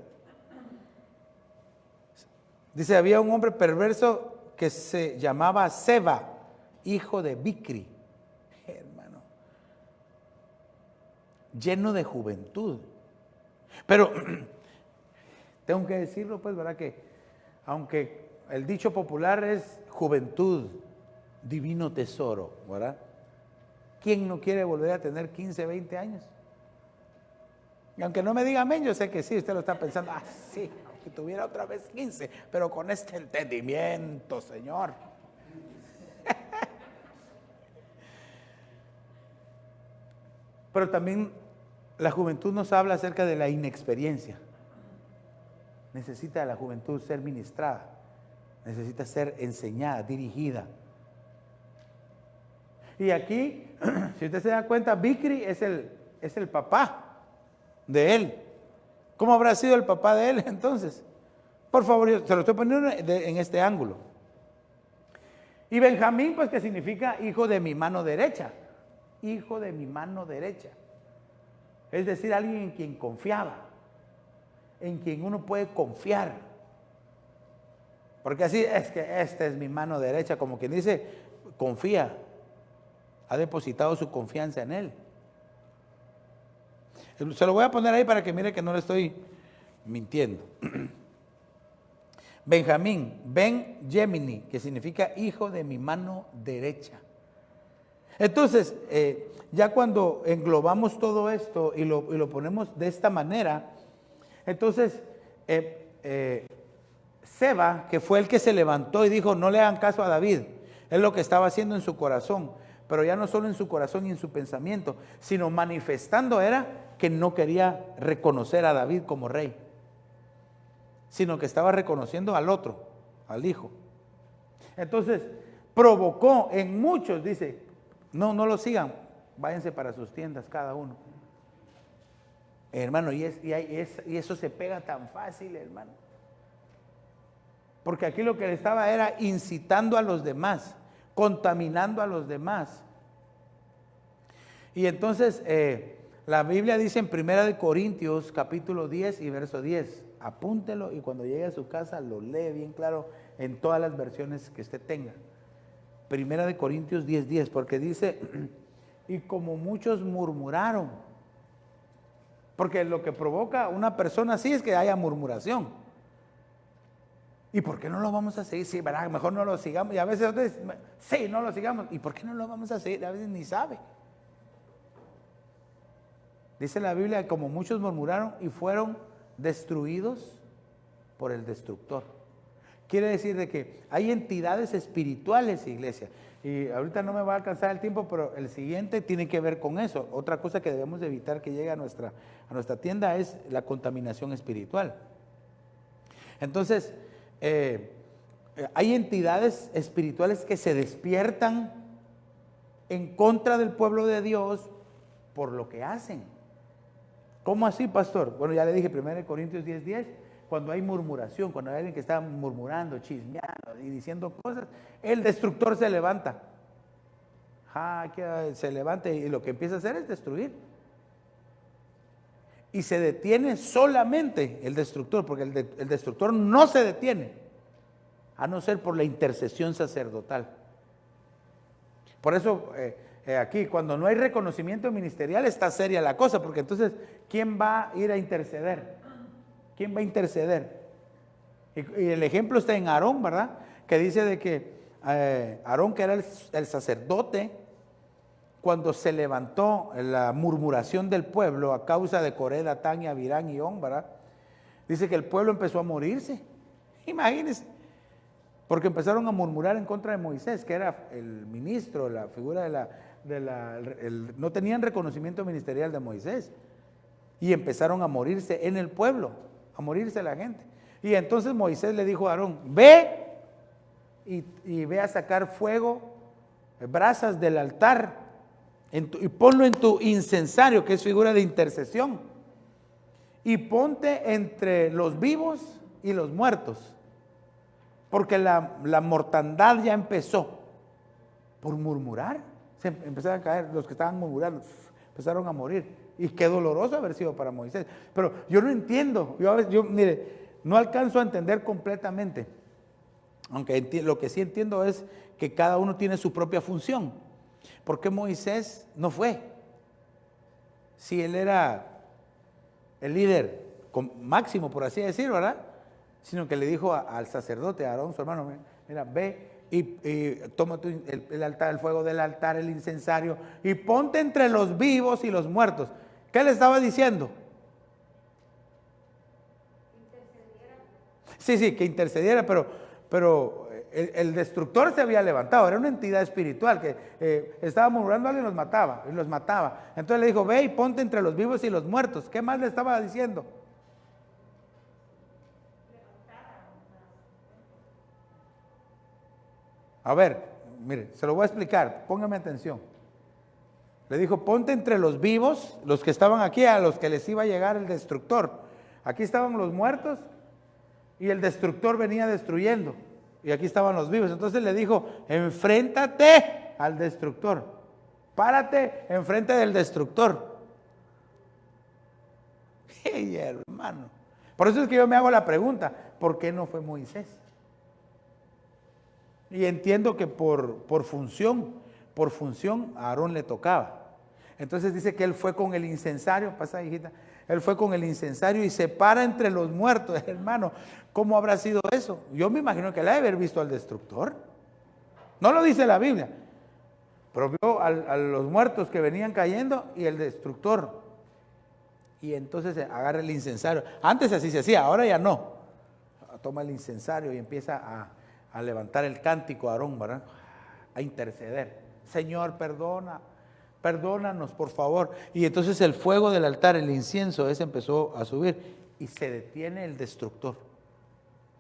Speaker 1: Dice, había un hombre perverso que se llamaba Seba, hijo de Bikri. Hermano, lleno de juventud. Pero tengo que decirlo, pues, ¿verdad? Que aunque el dicho popular es juventud, divino tesoro, ¿verdad? ¿Quién no quiere volver a tener 15, 20 años? Y aunque no me diga amén, yo sé que sí, usted lo está pensando, sí, que tuviera otra vez 15, pero con este entendimiento, Señor. Pero también la juventud nos habla acerca de la inexperiencia. Necesita la juventud ser ministrada, necesita ser enseñada, dirigida. Y aquí, si usted se da cuenta, Bikri es el papá de él. ¿Cómo habrá sido el papá de él entonces? Por favor, yo se lo estoy poniendo en este ángulo. Y Benjamín, pues que significa hijo de mi mano derecha. Hijo de mi mano derecha. Es decir, alguien en quien confiaba, en quien uno puede confiar. Porque así es que esta es mi mano derecha, como quien dice, confía. Ha depositado su confianza en él. Se lo voy a poner ahí para que mire que no le estoy mintiendo. Benjamín, Ben Gemini, que significa hijo de mi mano derecha. Entonces, ya cuando englobamos todo esto y lo ponemos de esta manera, entonces Seba, que fue el que se levantó y dijo, no le hagan caso a David, es lo que estaba haciendo en su corazón, pero ya no solo en su corazón y en su pensamiento, sino manifestando era que no quería reconocer a David como rey, sino que estaba reconociendo al otro, al hijo. Entonces, provocó en muchos, dice, no lo sigan, váyanse para sus tiendas cada uno. Hermano, y eso se pega tan fácil, hermano. Porque aquí lo que le estaba era incitando a los demás, contaminando a los demás. Y entonces la Biblia dice en 1 Corintios capítulo 10 y verso 10, apúntelo y cuando llegue a su casa lo lee bien claro en todas las versiones que usted tenga. 1 Corintios 10:10, porque dice, y como muchos murmuraron, porque lo que provoca una persona así es que haya murmuración. ¿Y por qué no lo vamos a seguir? Sí, ¿verdad? Mejor no lo sigamos. Y a veces ustedes, sí, no lo sigamos. ¿Y por qué no lo vamos a seguir? A veces ni sabe. Dice la Biblia que como muchos murmuraron y fueron destruidos por el destructor. Quiere decir de que hay entidades espirituales, iglesia. Y ahorita no me va a alcanzar el tiempo, pero el siguiente tiene que ver con eso. Otra cosa que debemos evitar que llegue a nuestra tienda es la contaminación espiritual. Entonces, hay entidades espirituales que se despiertan en contra del pueblo de Dios por lo que hacen. ¿Cómo así, pastor? Bueno, ya le dije 1 Corintios 10:10, cuando hay murmuración, cuando hay alguien que está murmurando, chismeando y diciendo cosas, el destructor se levanta. Se levanta y lo que empieza a hacer es destruir. Y se detiene solamente el destructor, porque el destructor no se detiene, a no ser por la intercesión sacerdotal. Por eso aquí, cuando no hay reconocimiento ministerial, está seria la cosa, porque entonces, ¿quién va a ir a interceder? ¿Quién va a interceder? Y el ejemplo está en Aarón, ¿verdad? Que dice de que Aarón, que era el sacerdote, cuando se levantó la murmuración del pueblo a causa de Coré, Datán y Abirán y On, ¿verdad? Dice que el pueblo empezó a morirse. Imagínense. Porque empezaron a murmurar en contra de Moisés, que era el ministro, la figura no tenían reconocimiento ministerial de Moisés. Y empezaron a morirse en el pueblo, a morirse la gente. Y entonces Moisés le dijo a Aarón, ve y ve a sacar fuego, brasas del altar, y ponlo en tu incensario, que es figura de intercesión. Y ponte entre los vivos y los muertos. Porque la mortandad ya empezó por murmurar. Se empezaron a caer, los que estaban murmurando, empezaron a morir. Y qué doloroso haber sido para Moisés. Pero yo no entiendo, mire, no alcanzo a entender completamente. Aunque lo que sí entiendo es que cada uno tiene su propia función. ¿Por qué Moisés no fue? Si él era el líder máximo, por así decirlo, ¿verdad? Sino que le dijo al sacerdote, a Aarón, su hermano, mira, ve y toma el altar, el fuego del altar, el incensario, y ponte entre los vivos y los muertos. ¿Qué le estaba diciendo? Sí, que intercediera, pero el destructor se había levantado, era una entidad espiritual que estaba murmurando, alguien los mataba. Entonces le dijo, ve y ponte entre los vivos y los muertos. ¿Qué más le estaba diciendo? A ver, mire, se lo voy a explicar, póngame atención. Le dijo, ponte entre los vivos, los que estaban aquí, a los que les iba a llegar el destructor. Aquí estaban los muertos y el destructor venía destruyendo. Y aquí estaban los vivos. Entonces le dijo, enfréntate al destructor. Párate enfrente del destructor. Hey, hermano. Por eso es que yo me hago la pregunta, ¿por qué no fue Moisés? Y entiendo que por función a Aarón le tocaba. Entonces dice que él fue con el incensario, pasa hijita, él fue con el incensario y se para entre los muertos, hermano. ¿Cómo habrá sido eso? Yo me imagino que él ha de haber visto al destructor. No lo dice la Biblia, pero vio a los muertos que venían cayendo y el destructor. Y entonces agarra el incensario. Antes así se hacía, ahora ya no. Toma el incensario y empieza a levantar el cántico a Aarón, ¿verdad? A interceder. Señor, perdónanos, por favor. Y entonces el fuego del altar, el incienso, ese empezó a subir y se detiene el destructor.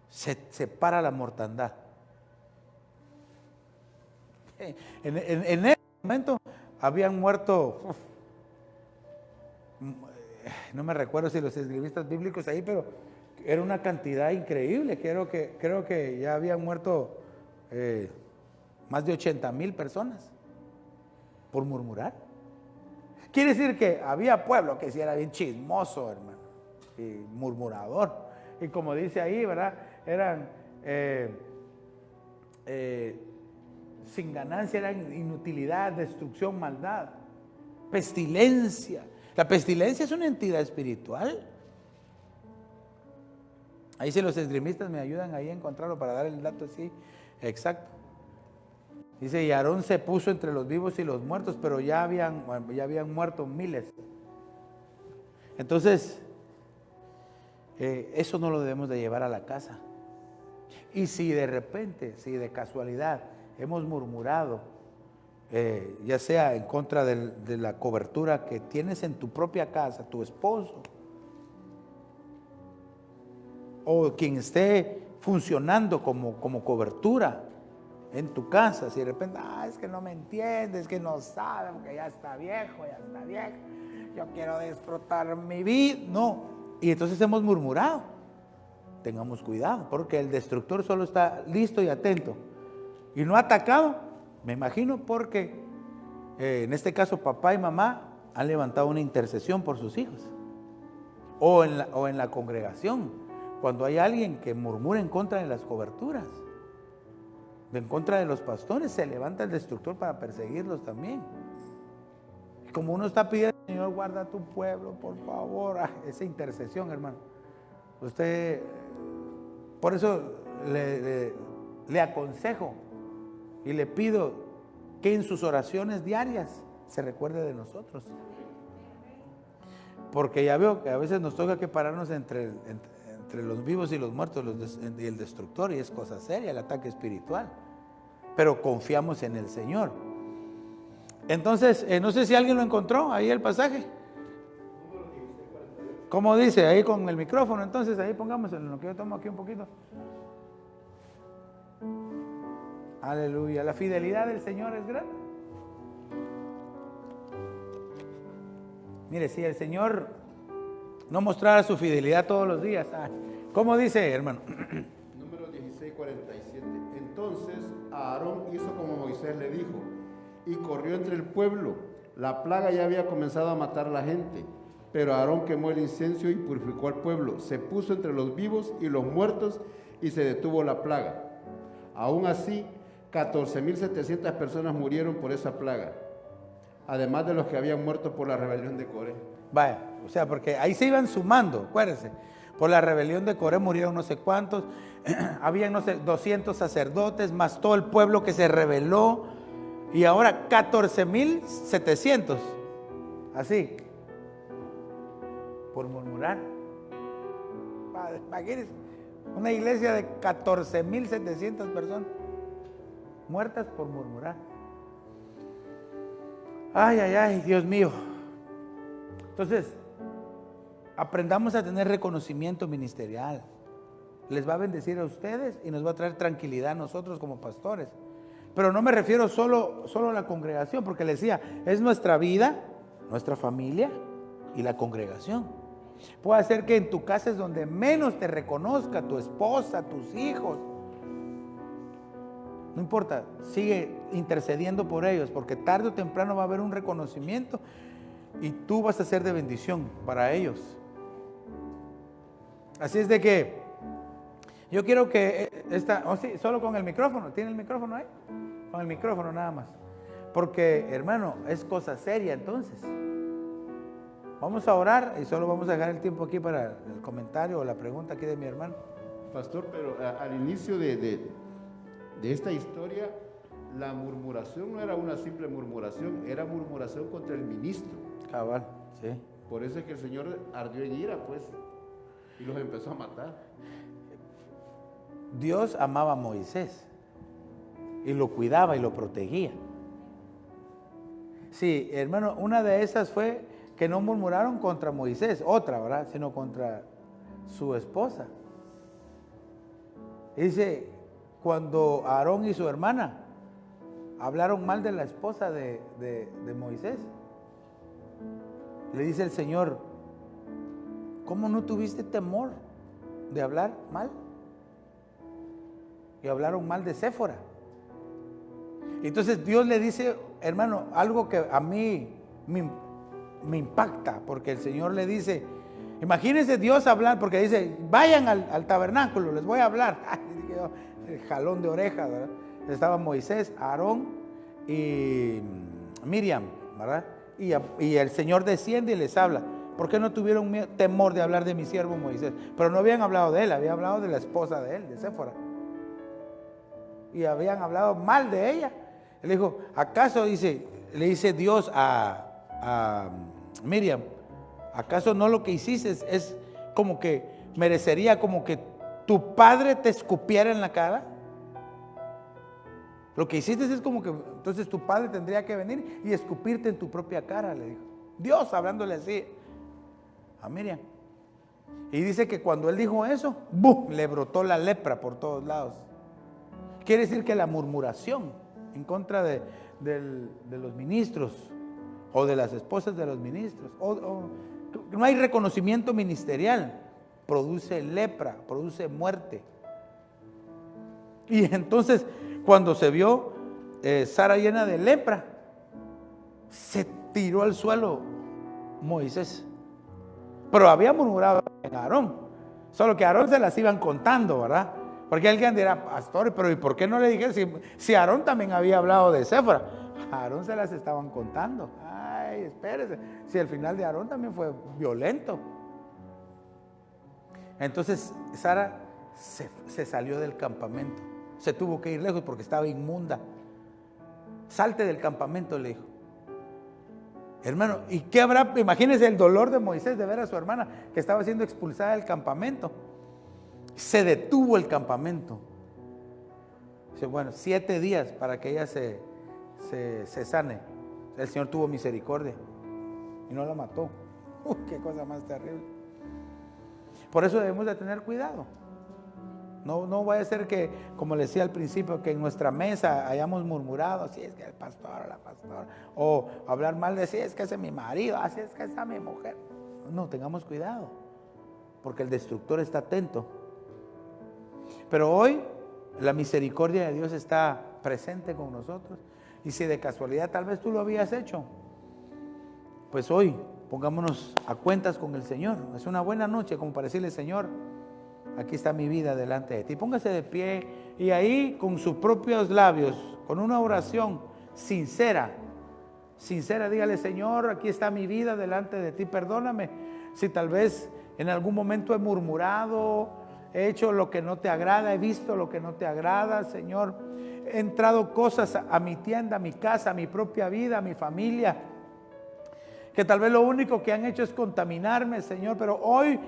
Speaker 1: Se para la mortandad. En ese momento habían muerto, no me recuerdo si los escribistas bíblicos ahí, pero era una cantidad increíble. Creo que ya habían muerto más de 80,000 personas por murmurar. Quiere decir que había pueblo que sí era bien chismoso, hermano, y murmurador. Y como dice ahí, ¿verdad? Eran sin ganancia, eran inutilidad, destrucción, maldad, pestilencia. La pestilencia es una entidad espiritual. Ahí si los esgrimistas me ayudan ahí a encontrarlo para dar el dato así exacto. Dice, y Aarón se puso entre los vivos y los muertos, pero ya habían muerto miles. Entonces, eso no lo debemos de llevar a la casa. Y si de repente, si de casualidad hemos murmurado, ya sea en contra de la cobertura que tienes en tu propia casa, tu esposo, o quien esté funcionando como cobertura en tu casa, si de repente, es que no me entiende, es que no sabe, porque ya está viejo, yo quiero disfrutar mi vida, no, y entonces hemos murmurado. Tengamos cuidado, porque el destructor solo está listo y atento, y no ha atacado, me imagino, porque en este caso papá y mamá han levantado una intercesión por sus hijos, o en la congregación, cuando hay alguien que murmura en contra de las coberturas, en contra de los pastores, se levanta el destructor para perseguirlos también. Y como uno está pidiendo, Señor, guarda a tu pueblo, por favor, esa intercesión, hermano. Usted, por eso le aconsejo y le pido que en sus oraciones diarias se recuerde de nosotros. Porque ya veo que a veces nos toca que pararnos entre los vivos y los muertos y el destructor, y es cosa seria el ataque espiritual, pero confiamos en el Señor. Entonces, no sé si alguien lo encontró ahí el pasaje. ¿Cómo dice? Ahí con el micrófono, entonces ahí pongamos en lo que yo tomo aquí un poquito. Aleluya, la fidelidad del Señor es grande. Mire, si el Señor no mostrara su fidelidad todos los días, ¿cómo dice, hermano?
Speaker 2: Número 16:47. Entonces Aarón hizo como Moisés le dijo, y corrió entre el pueblo. La plaga ya había comenzado a matar a la gente, pero Aarón quemó el incienso y purificó al pueblo. Se puso entre los vivos y los muertos y se detuvo la plaga. Aún así, 14,700 personas murieron por esa plaga, además de los que habían muerto por la rebelión de Coré.
Speaker 1: Vaya, o sea, porque ahí se iban sumando, acuérdense. Por la rebelión de Coré murieron no sé cuántos, habían no sé, 200 sacerdotes, más todo el pueblo que se rebeló, y ahora 14,700, así, por murmurar. Imagínense, una iglesia de 14,700 personas muertas por murmurar. Ay, ay, ay, Dios mío. Entonces, aprendamos a tener reconocimiento ministerial. Les va a bendecir a ustedes y nos va a traer tranquilidad a nosotros como pastores. Pero no me refiero solo a la congregación, porque les decía, es nuestra vida, nuestra familia y la congregación. Puede ser que en tu casa es donde menos te reconozca tu esposa, tus hijos. No importa, sigue intercediendo por ellos, porque tarde o temprano va a haber un reconocimiento y tú vas a ser de bendición para ellos. Así es de que yo quiero que sí, solo con el micrófono, ¿tiene el micrófono ahí? Con el micrófono nada más. Porque, hermano, es cosa seria entonces. Vamos a orar y solo vamos a dejar el tiempo aquí para el comentario o la pregunta aquí de mi hermano.
Speaker 2: Pastor, pero al inicio de esta historia, la murmuración no era una simple murmuración, era murmuración contra el ministro.
Speaker 1: Cabal, sí.
Speaker 2: Por eso es que el Señor ardió en ira, pues, y los empezó a matar.
Speaker 1: Dios amaba a Moisés y lo cuidaba y lo protegía. Sí, hermano, una de esas fue que no murmuraron contra Moisés, otra, ¿verdad? Sino contra su esposa. Dice, cuando Aarón y su hermana hablaron mal de la esposa de Moisés, le dice el Señor, ¿cómo no tuviste temor de hablar mal? Y hablaron mal de Séfora. Entonces Dios le dice, hermano, algo que a mí me impacta, porque el Señor le dice, imagínense Dios hablar, porque dice, vayan al tabernáculo, les voy a hablar. Ay, el jalón de orejas, ¿verdad? Estaba Moisés, Aarón y Miriam, ¿verdad? Y el Señor desciende y les habla. ¿Por qué no tuvieron temor de hablar de mi siervo Moisés? Pero no habían hablado de él, habían hablado de la esposa de él, de Séfora. Y habían hablado mal de ella. Él dijo, ¿acaso le dice Dios a Miriam, ¿acaso no lo que hiciste es como que merecería como que tu padre te escupiera en la cara? Lo que hiciste es como que entonces tu padre tendría que venir y escupirte en tu propia cara, le dijo. Dios hablándole así a Miriam. Y dice que cuando él dijo eso, ¡bum!, le brotó la lepra por todos lados. Quiere decir que la murmuración en contra de los ministros o de las esposas de los ministros, no hay reconocimiento ministerial, produce lepra, produce muerte. Y entonces cuando se vio Sara llena de lepra, se tiró al suelo Moisés. Pero había murmurado en Aarón, solo que a Aarón se las iban contando, ¿verdad? Porque alguien dirá, pastor, pero ¿y por qué no le dije si Aarón también había hablado de Séfora? A Aarón se las estaban contando. Ay, espérese, si el final de Aarón también fue violento. Entonces Sara se salió del campamento, se tuvo que ir lejos porque estaba inmunda. Salte del campamento, le dijo. Hermano, ¿y qué habrá? Imagínense el dolor de Moisés de ver a su hermana que estaba siendo expulsada del campamento. Se detuvo el campamento. Dice, bueno, 7 días para que ella se sane. El Señor tuvo misericordia y no la mató. Qué cosa más terrible. Por eso debemos de tener cuidado. No vaya a ser que, como le decía al principio, que en nuestra mesa hayamos murmurado, si es que el pastor o la pastora, o hablar mal de si es que ese es mi marido, así es que esa es mi mujer. No, tengamos cuidado, porque el destructor está atento. Pero hoy la misericordia de Dios está presente con nosotros. Y si de casualidad tal vez tú lo habías hecho, pues hoy pongámonos a cuentas con el Señor. Es una buena noche como para decirle, Señor, aquí está mi vida delante de ti. Póngase de pie y ahí con sus propios labios, con una oración sincera, dígale, Señor, aquí está mi vida delante de ti. Perdóname si tal vez en algún momento he murmurado, he hecho lo que no te agrada, he visto lo que no te agrada, Señor. He entrado cosas a mi tienda, a mi casa, a mi propia vida, a mi familia, que tal vez lo único que han hecho es contaminarme, Señor. Pero hoy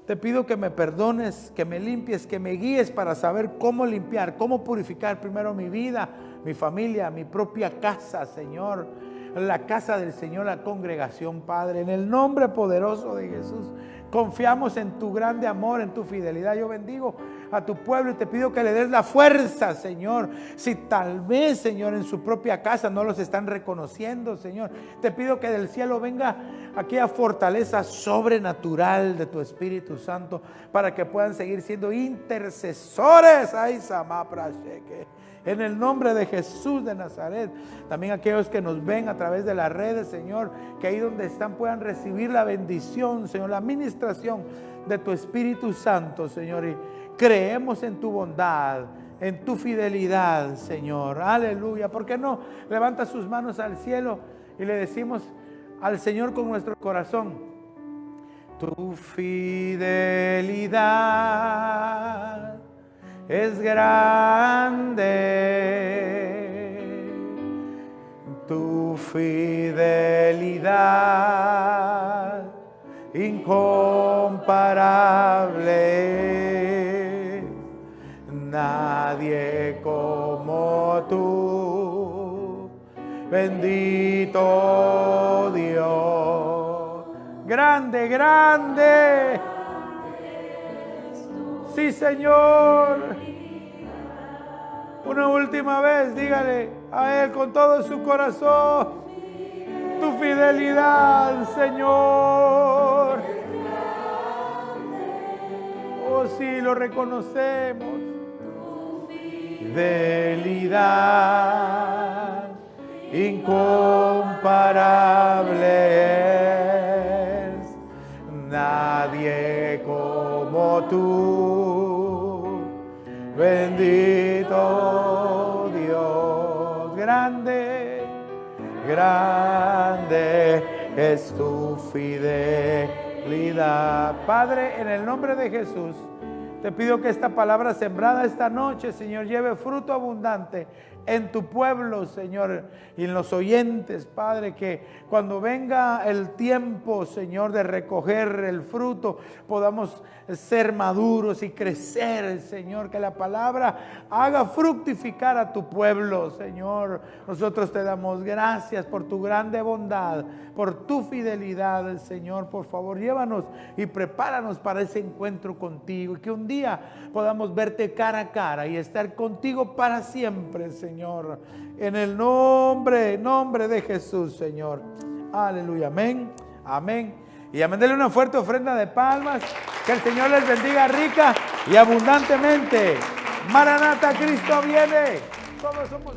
Speaker 1: te pido que me perdones, que me limpies, que me guíes para saber cómo limpiar, cómo purificar primero mi vida, mi familia, mi propia casa, Señor. La casa del Señor, la congregación, Padre. En el nombre poderoso de Jesús, confiamos en tu grande amor, en tu fidelidad. Yo bendigo a tu pueblo y te pido que le des la fuerza, Señor. Si tal vez, Señor, en su propia casa no los están reconociendo, Señor, te pido que del cielo venga aquella fortaleza sobrenatural de tu Espíritu Santo para que puedan seguir siendo intercesores. Ay, Samaprasheke. En el nombre de Jesús de Nazaret. También aquellos que nos ven a través de las redes, Señor, que ahí donde están puedan recibir la bendición, Señor, la administración de tu Espíritu Santo, Señor. Y creemos en tu bondad, en tu fidelidad, Señor. Aleluya. ¿Por qué no levanta sus manos al cielo y le decimos al Señor con nuestro corazón: tu fidelidad es grande, tu fidelidad incomparable, nadie como tú, bendito Dios, grande, grande. Sí, Señor. Una última vez, dígale a Él con todo su corazón: tu fidelidad, Señor. Oh, sí, lo reconocemos. Fidelidad incomparable. Bendito Dios, grande, grande es tu fidelidad. Padre, en el nombre de Jesús, te pido que esta palabra sembrada esta noche, Señor, lleve fruto abundante en tu pueblo, Señor, y en los oyentes, Padre, que cuando venga el tiempo, Señor, de recoger el fruto, podamos ser maduros y crecer, Señor, que la palabra haga fructificar a tu pueblo, Señor. Nosotros te damos gracias por tu grande bondad, por tu fidelidad, Señor. Por favor, llévanos y prepáranos para ese encuentro contigo, y que un día podamos verte cara a cara y estar contigo para siempre, Señor. En el nombre de Jesús, Señor. Aleluya, amén, amén. Y amén. Denle una fuerte ofrenda de palmas. Que el Señor les bendiga rica y abundantemente. Maranata, Cristo viene. Todos somos